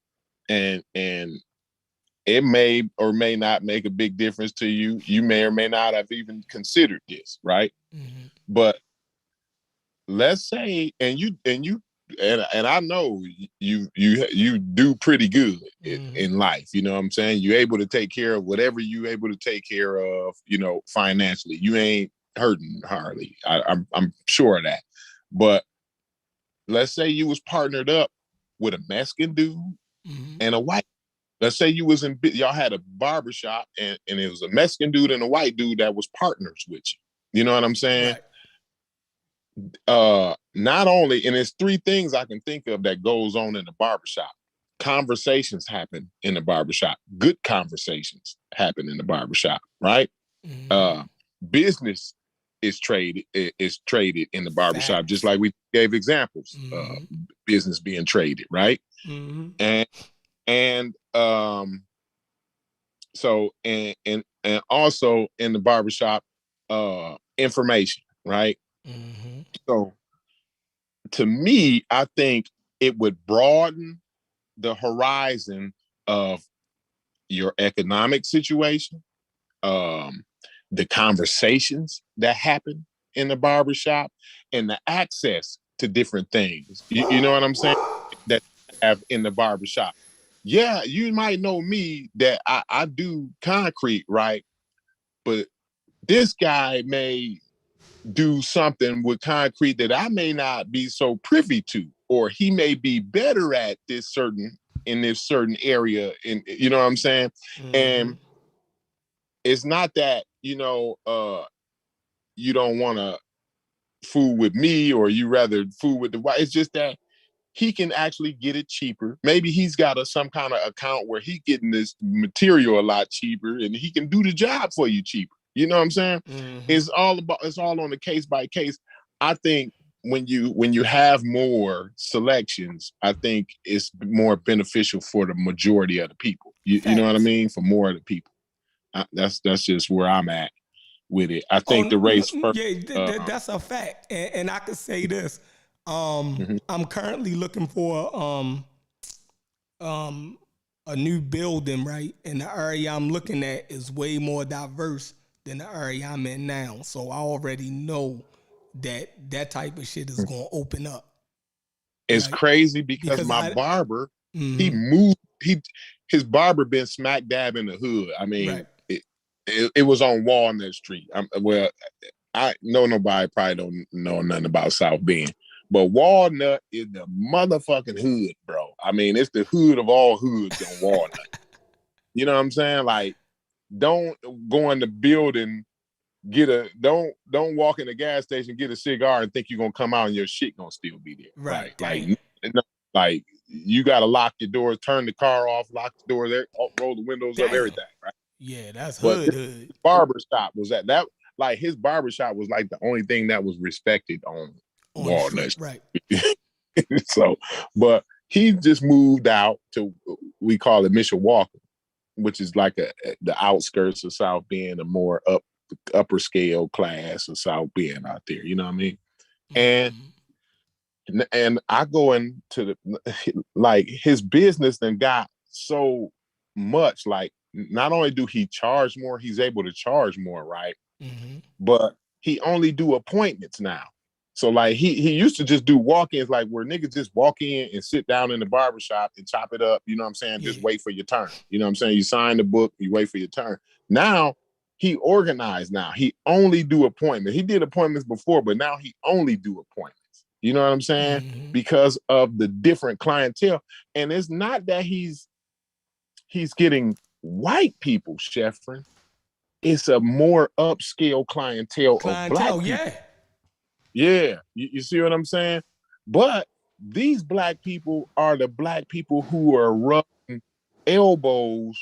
it may or may not make a big difference to you. You may or may not have even considered this, right? But let's say, and I know you do pretty good in life. You know what I'm saying? You're able to take care of whatever you're able to take care of. You know, financially, you ain't hurting hardly. I'm sure of that. But let's say you was partnered up with a Mexican dude and a white. Let's say you was y'all had a barbershop and it was a Mexican dude and a white dude that was partners with you. You know what I'm saying? Right. Not only, and it's three things I can think of that goes on in the barbershop. Conversations happen in the barbershop. Good conversations happen in the barbershop, right? Business is traded in the barbershop, just like we gave examples. Business being traded, right? And so and also in the barbershop, information, right? So to me, I think it would broaden the horizon of your economic situation, the conversations that happen in the barbershop, and the access to different things. You know what I'm saying? That you have in the barbershop. Yeah, you might know me that I do concrete, right? But this guy may do something with concrete that I may not be so privy to, or he may be better at in this certain area. And you know what I'm saying? And it's not that, you know, you don't want to fool with me or you rather fool with the white. It's just that he can actually get it cheaper. Maybe he's got some kind of account where he's getting this material a lot cheaper and he can do the job for you cheaper. You know what I'm saying? It's all on the case by case. I think when you have more selections, I think it's more beneficial for the majority of the people. You know what I mean? For more of the people. That's just where I'm at with it. I think the race first. Yeah, that's a fact. And I could say this. I'm currently looking for a new building, right? And the area I'm looking at is way more diverse than the area I'm in now. So I already know that type of shit is going to open up. It's right? Crazy because my barber, he moved. His barber been smack dab in the hood. I mean, it was on Walnut Street. I know nobody probably don't know nothing about South Bend. But Walnut is the motherfucking hood, bro. I mean, it's the hood of all hoods on Walnut. You know what I'm saying? Like, don't go in the building, don't walk in the gas station, get a cigar and think you're gonna come out and your shit gonna still be there. Right. Like you gotta lock your doors, turn the car off, lock the door there, roll the windows up, everything, right? Yeah, that's hood. Barber shop was that like his barbershop was like the only thing that was respected on Walnut. Right. So, but he just moved out to, we call it Mishawaka, which is like the outskirts of South Bend, a more upper scale class of South Bend out there. You know what I mean? And I go into like his business then got so much, like not only do he charge more, he's able to charge more, right? But he only do appointments now. So like he used to just do walk-ins, like where niggas just walk in and sit down in the barbershop and chop it up, you know what I'm saying? Just wait for your turn. You know what I'm saying? You sign the book, you wait for your turn. Now he organized now. He only do appointments. He did appointments before, but now he only do appointments. You know what I'm saying? Because of the different clientele. And it's not that he's getting white people, Sheffrin. It's a more upscale clientele of black people. Yeah. You see what I'm saying? But these black people are the black people who are rubbing elbows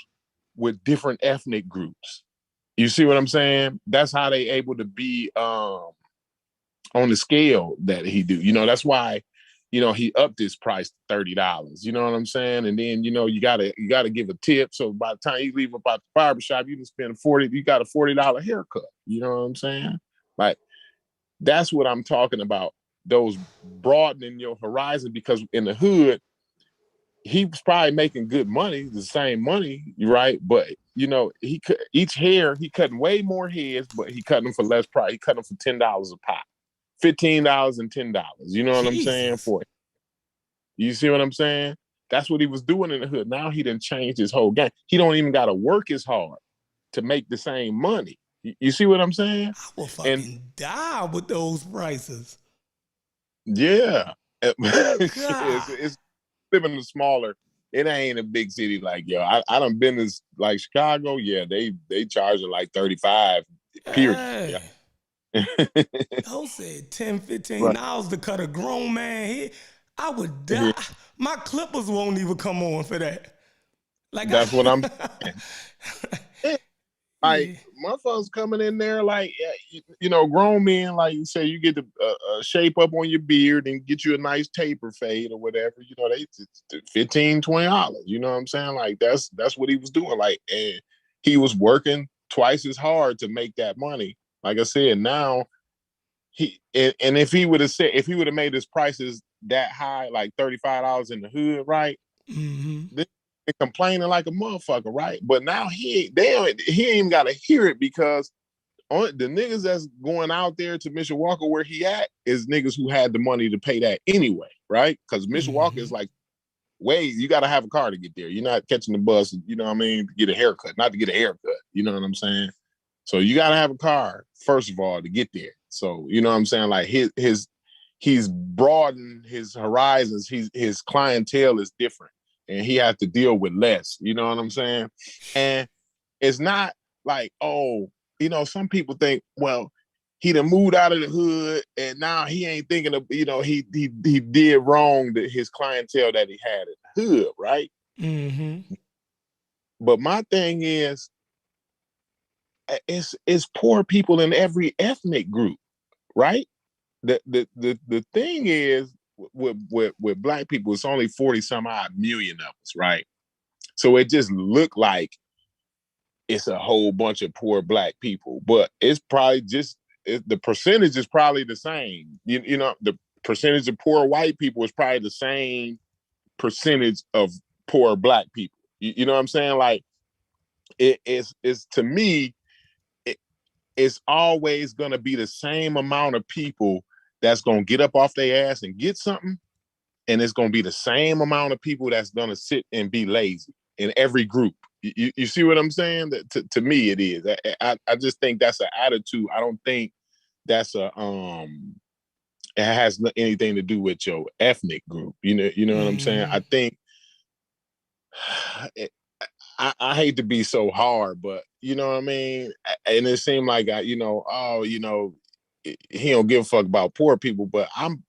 with different ethnic groups. You see what I'm saying? That's how they able to be on the scale that he do. You know, that's why, you know, he upped his price to $30. You know what I'm saying? And then, you know, you gotta give a tip. So by the time you leave about the barbershop, you can spend you got a $40 haircut. You know what I'm saying? Like, that's what I'm talking about. Those broadening your horizon, because in the hood, he was probably making good money, the same money, right? But you know, each hair, he cutting way more heads, but he cutting them for less price. He cutting them for $10 a pop, $15 and $10. You know what I'm saying? For it. You see what I'm saying? That's what he was doing in the hood. Now he done changed his whole game. He don't even got to work as hard to make the same money. You see what I'm saying? I will fucking die with those prices. Yeah. It's living in a smaller, it ain't a big city like, yo, I done been to like Chicago. Yeah, they charging like 35, period. Hey. Yeah. Those said $10, $15 to cut a grown man head. I would die. My clippers won't even come on for that. Like, that's what I'm saying. Like, motherfuckers coming in there like, you know, grown men, like you say, you get to shape up on your beard and get you a nice taper fade or whatever. You know, they $15, $20. You know what I'm saying? Like, that's what he was doing. Like, and he was working twice as hard to make that money. Like I said, now if he would have made his prices that high, like $35 in the hood, right? Complaining like a motherfucker, right? But now he ain't even gotta hear it, because the niggas that's going out there to Mishawaka where he at is niggas who had the money to pay that anyway, right? Because Mishawaka is like, you gotta have a car to get there. You're not catching the bus, you know what I mean, to get a haircut, not to get a haircut. You know what I'm saying? So you gotta have a car, first of all, to get there. So, you know what I'm saying? Like he's broadened his horizons, his clientele is different. And he has to deal with less, you know what I'm saying? And it's not like, oh, you know, some people think, well, he done moved out of the hood and now he ain't thinking of, you know, he did wrong to his clientele that he had in the hood, right? But my thing is, it's poor people in every ethnic group, right? The thing is, with black people, it's only 40 some odd million of us, right? So it just looked like it's a whole bunch of poor black people, but it's probably just the percentage is probably the same. You know, the percentage of poor white people is probably the same percentage of poor black people. You know what I'm saying? Like, it's to me, it's always gonna be the same amount of people that's gonna get up off their ass and get something, and it's gonna be the same amount of people that's gonna sit and be lazy in every group. You see what I'm saying? To me, it is. I just think that's an attitude. I don't think that's it has anything to do with your ethnic group. You know what I'm saying? I think I hate to be so hard, but you know what I mean? And it seemed like he don't give a fuck about poor people, but I'm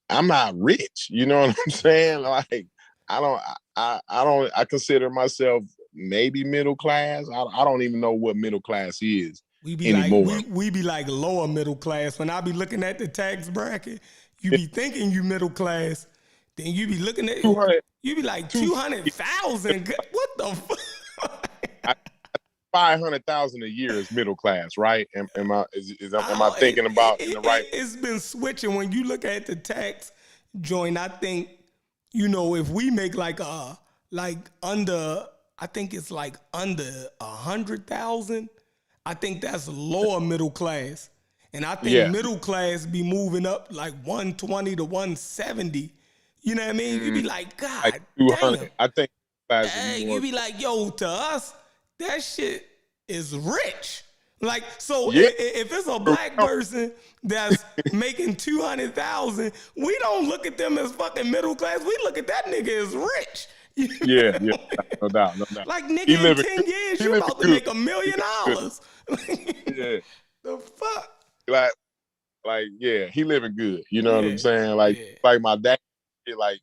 not rich. You know what I'm saying? Like, I consider myself maybe middle class. I don't even know what middle class is. We be like anymore. we be like lower middle class. When I be looking at the tax bracket, you be thinking you middle class. Then you be looking at 200, you be like 200,000. What the fuck? 500,000 a year is middle class, right? Am I thinking about in the right? It's been switching. When you look at the tax joint, I think, if we make like under, I think it's like under 100,000. I think that's lower middle class, and I think middle class be moving up like 120 to 170. You know what I mean? You be like, God Like damn. 200. I think class is Dang, more. you be like, yo, to us, that shit is rich. Like, so Yeah. if it's a black person that's making 200,000, we don't look at them as fucking middle class. We look at that nigga as rich. Yeah, no doubt. Like, nigga, in 10 years, you about to make $1 million. Yeah. The fuck? Like, yeah, he living good. You know what I'm saying? Yeah. Like my dad, like,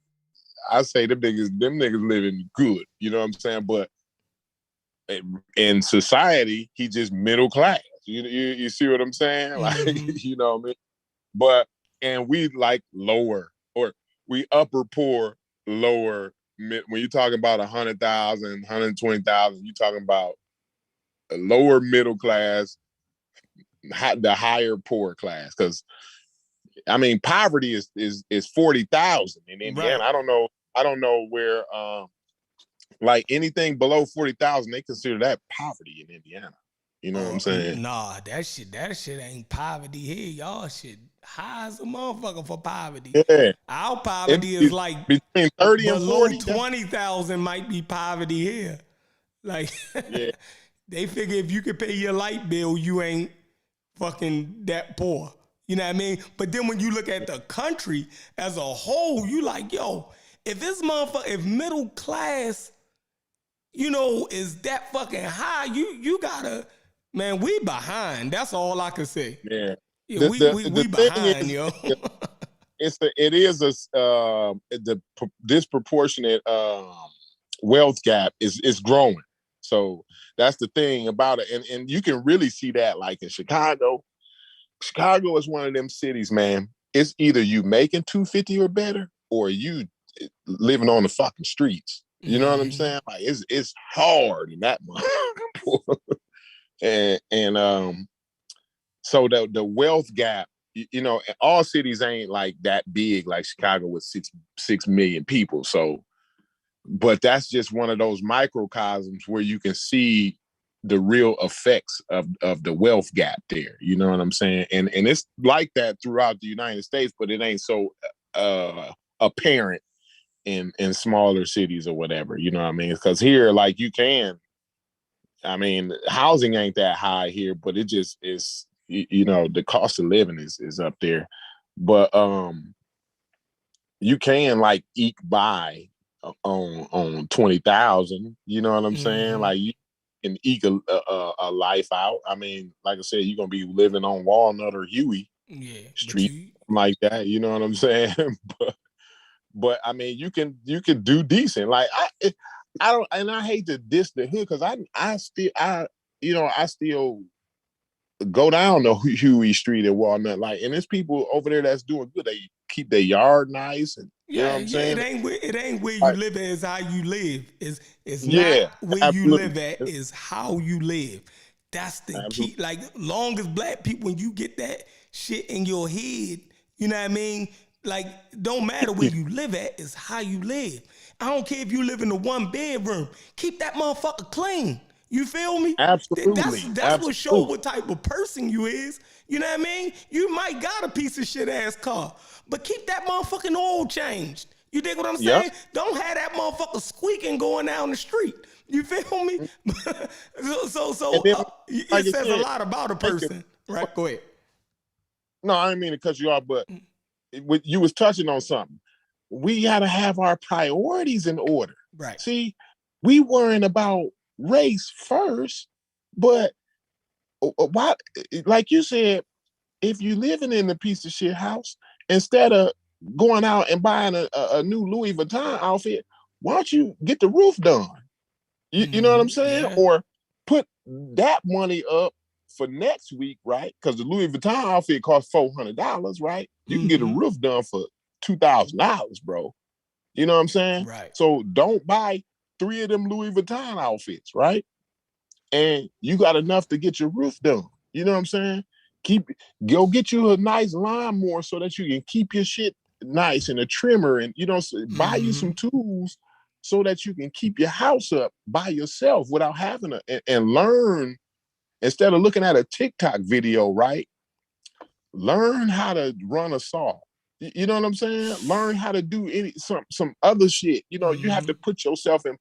I say them niggas living good. You know what I'm saying? But in society, he just middle class. You see what I'm saying? Like, you know what I mean? But, and we like lower, or we upper poor, lower. When you're talking about 100,000, 120,000, you're talking about a lower middle class, the higher poor class. Because I mean, poverty is 40,000 in Indiana. Right. I don't know where like anything below 40,000, they consider that poverty in Indiana. You know what I'm saying? Nah, that shit ain't poverty here. Y'all shit high as a motherfucker for poverty. Yeah. Our poverty is like between 30 and below 40. 20,000 might be poverty here. Like, Yeah. They figure if you could pay your light bill, you ain't fucking that poor. You know what I mean? But then when you look at the country as a whole, you like, yo, if middle class, is that fucking high, you gotta, man, we behind. That's all I can say. Yeah. We behind, yo. It is the disproportionate wealth gap is growing. So that's the thing about it. And you can really see that like in Chicago. Chicago is one of them cities, man. It's either you making $250 or better, or you living on the fucking streets. You know what I'm saying? Like it's hard in that month. and so the wealth gap, all cities ain't like that big, like Chicago with 6 million people. So, but that's just one of those microcosms where you can see the real effects of the wealth gap there. You know what I'm saying? And it's like that throughout the United States, but it ain't so apparent in smaller cities or whatever. You know what I mean? Because here, like housing ain't that high here, but it just is, the cost of living is up there. But you can like eke by on 20,000. You know what I'm saying? Like you can eke a life out. I mean, like I said, you're gonna be living on Walnut or Huey Street, like that. You know what I'm saying? but I mean, you can do decent. Like I don't, and I hate to diss the hood because I still go down to Huey Street at Walnut, like, and there's people over there that's doing good. They keep their yard nice, and you know what I'm saying. It ain't where you live at, is how you live. It's not where you live at, is how you live. That's the key. Like, long as black people, when you get that shit in your head, you know what I mean? Like, don't matter where you live at, is how you live. I don't care if you live in a 1-bedroom. Keep that motherfucker clean. You feel me? Absolutely. That's what show what type of person you is. You know what I mean? You might got a piece of shit ass car, but keep that motherfucking oil changed. You dig what I'm saying? Yep. Don't have that motherfucker squeaking going down the street. You feel me? It says a lot about a person. Right? Go ahead. No, I didn't mean to cut you off, but you was touching on something. We got to have our priorities in order. Right. See, we worrying about race first, but why? Like you said, if you living in a piece of shit house, instead of going out and buying a new Louis Vuitton outfit, why don't you get the roof done? You know what I'm saying? Yeah. Or put that money up for next week, right? Because the Louis Vuitton outfit costs $400, right? You can get a roof done for $2,000, bro. You know what I'm saying? Right. So don't buy 3 of them Louis Vuitton outfits, right? And you got enough to get your roof done. You know what I'm saying? Go get you a nice lawnmower so that you can keep your shit nice, and a trimmer, and buy you some tools so that you can keep your house up by yourself without having and learn, instead of looking at a TikTok video, right? Learn how to run a saw. You know what I'm saying? Learn how to do some other shit. You have to put yourself in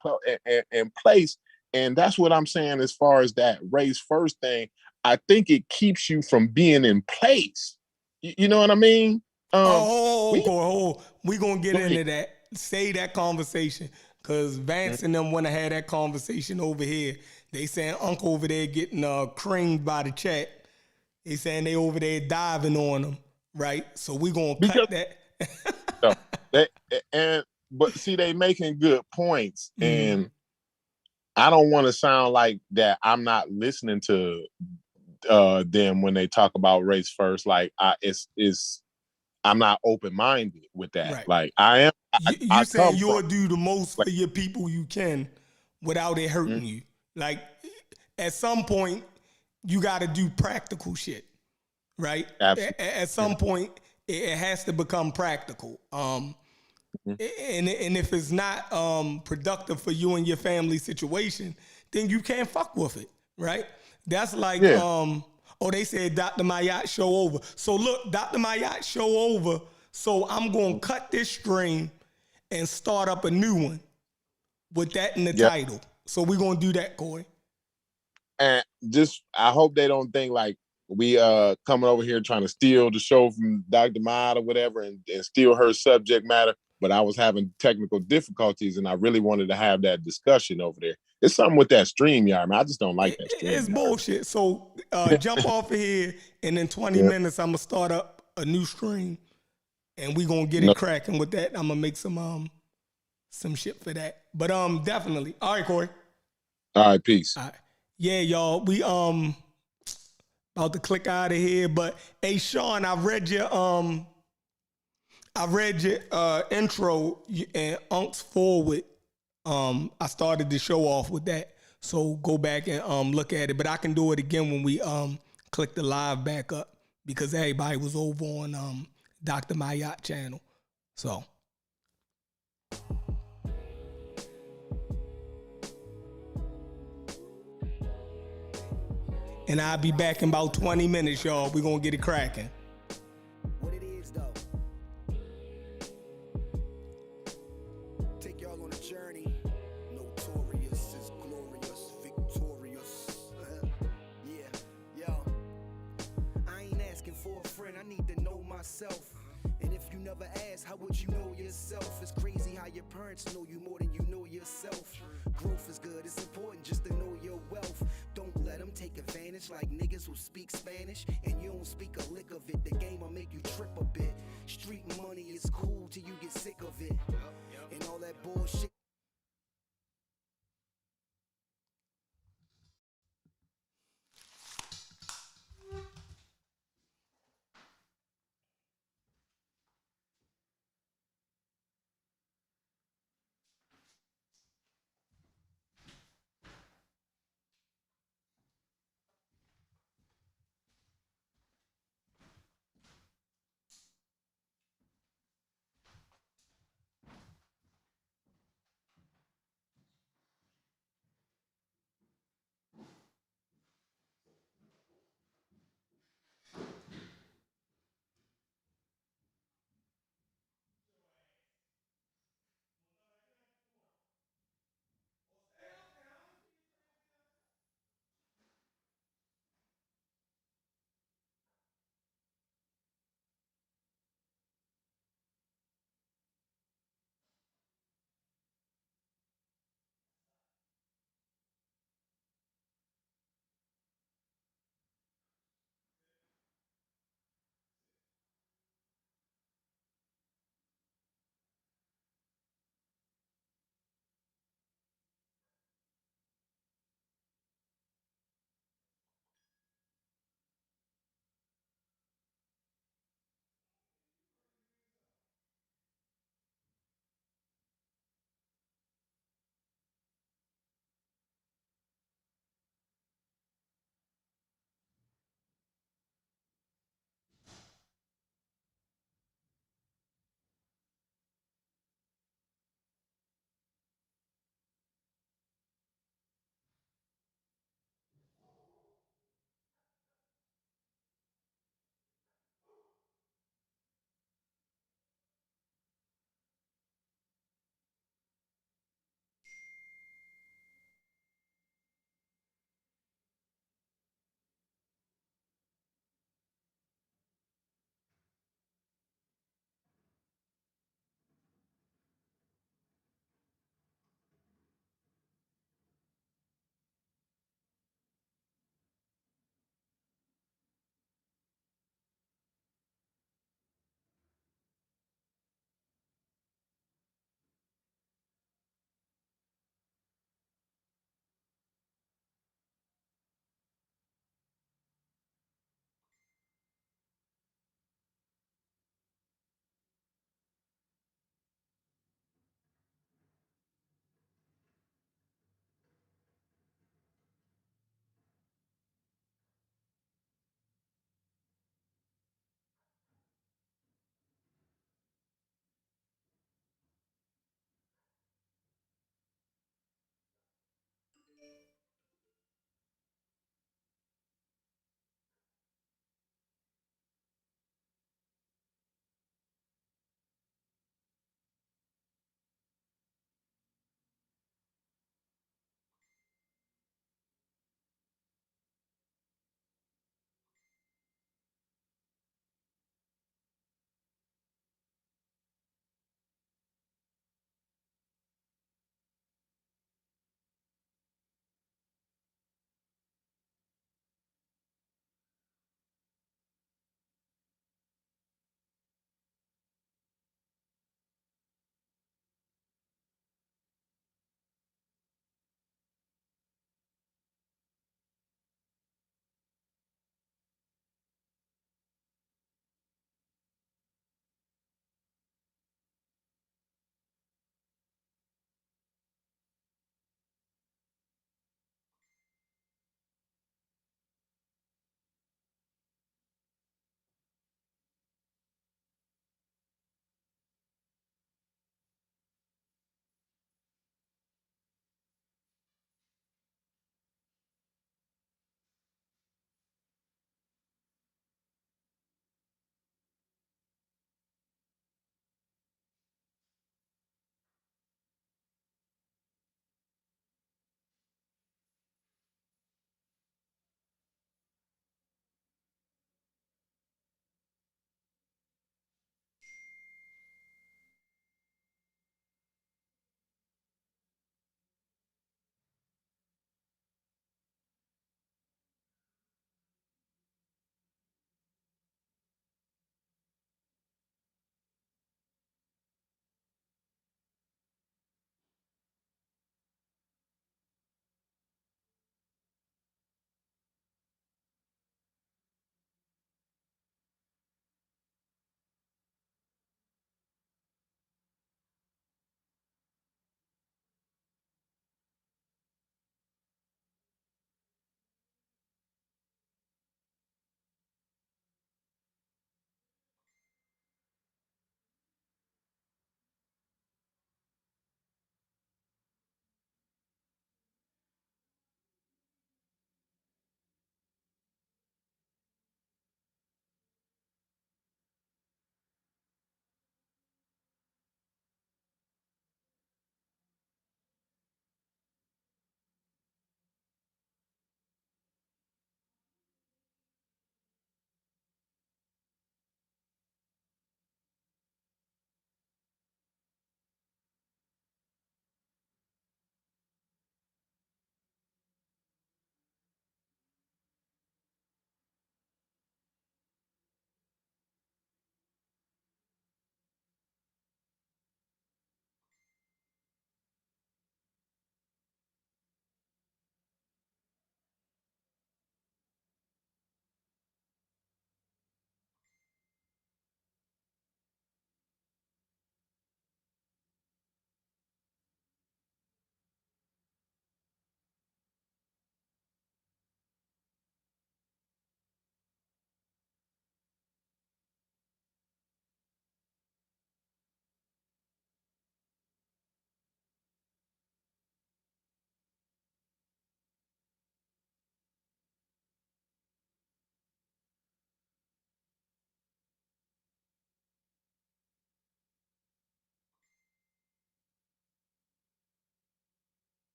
place. And that's what I'm saying as far as that race first thing. I think it keeps you from being in place. You know what I mean? We're going to get into that. Say that conversation. Because Vance and them want to have that conversation over here. They saying Uncle over there getting creamed by the chat. They saying they over there diving on them, right? So we're going to cut that. But see, they making good points. And I don't want to sound like that I'm not listening to them when they talk about race first. Like I'm not open-minded with that. Right. Like I am. You saying you'll do the most for your people you can without it hurting you. Like at some point, you got to do practical shit, right? Absolutely. At some point, it has to become practical. And if it's not productive for you and your family situation, then you can't fuck with it, right? That's like, they said Dr. Mayat show over. So look, Dr. Mayat show over. So I'm going to cut this stream and start up a new one with that in the title. So we're going to do that, Corey. And I hope they don't think like we coming over here trying to steal the show from Dr. Mayat or whatever and steal her subject matter. But I was having technical difficulties, and I really wanted to have that discussion over there. It's something with that StreamYard, man. I just don't like that StreamYard. It's bullshit. So jump off of here, and in 20 minutes, I'm going to start up a new stream, and we're going to get it cracking with that. I'm going to make some shit for that. But definitely. All right, Corey. All right, peace. All right. Yeah, y'all. We about to click out of here. But, hey, Sean, I read your intro and Unc's forward. I started the show off with that. So go back and look at it. But I can do it again when we click the live back up because everybody was over on Dr. Mayat channel. So. And I'll be back in about 20 minutes, y'all. We're going to get it cracking. What it is, though. Take y'all on a journey. Notorious is glorious, victorious. Yeah, yo. I ain't asking for a friend. I need to know myself. And if you never ask, how would you know yourself? It's crazy how your parents know you more than you know yourself. Growth is good. It's important just to know your wealth. Don't let them take advantage like niggas who speak Spanish and you don't speak a lick of it. The game will make you trip a bit. Street money is cool till you get sick of it. And all that bullshit.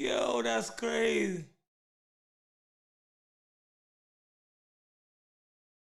Yo, that's crazy.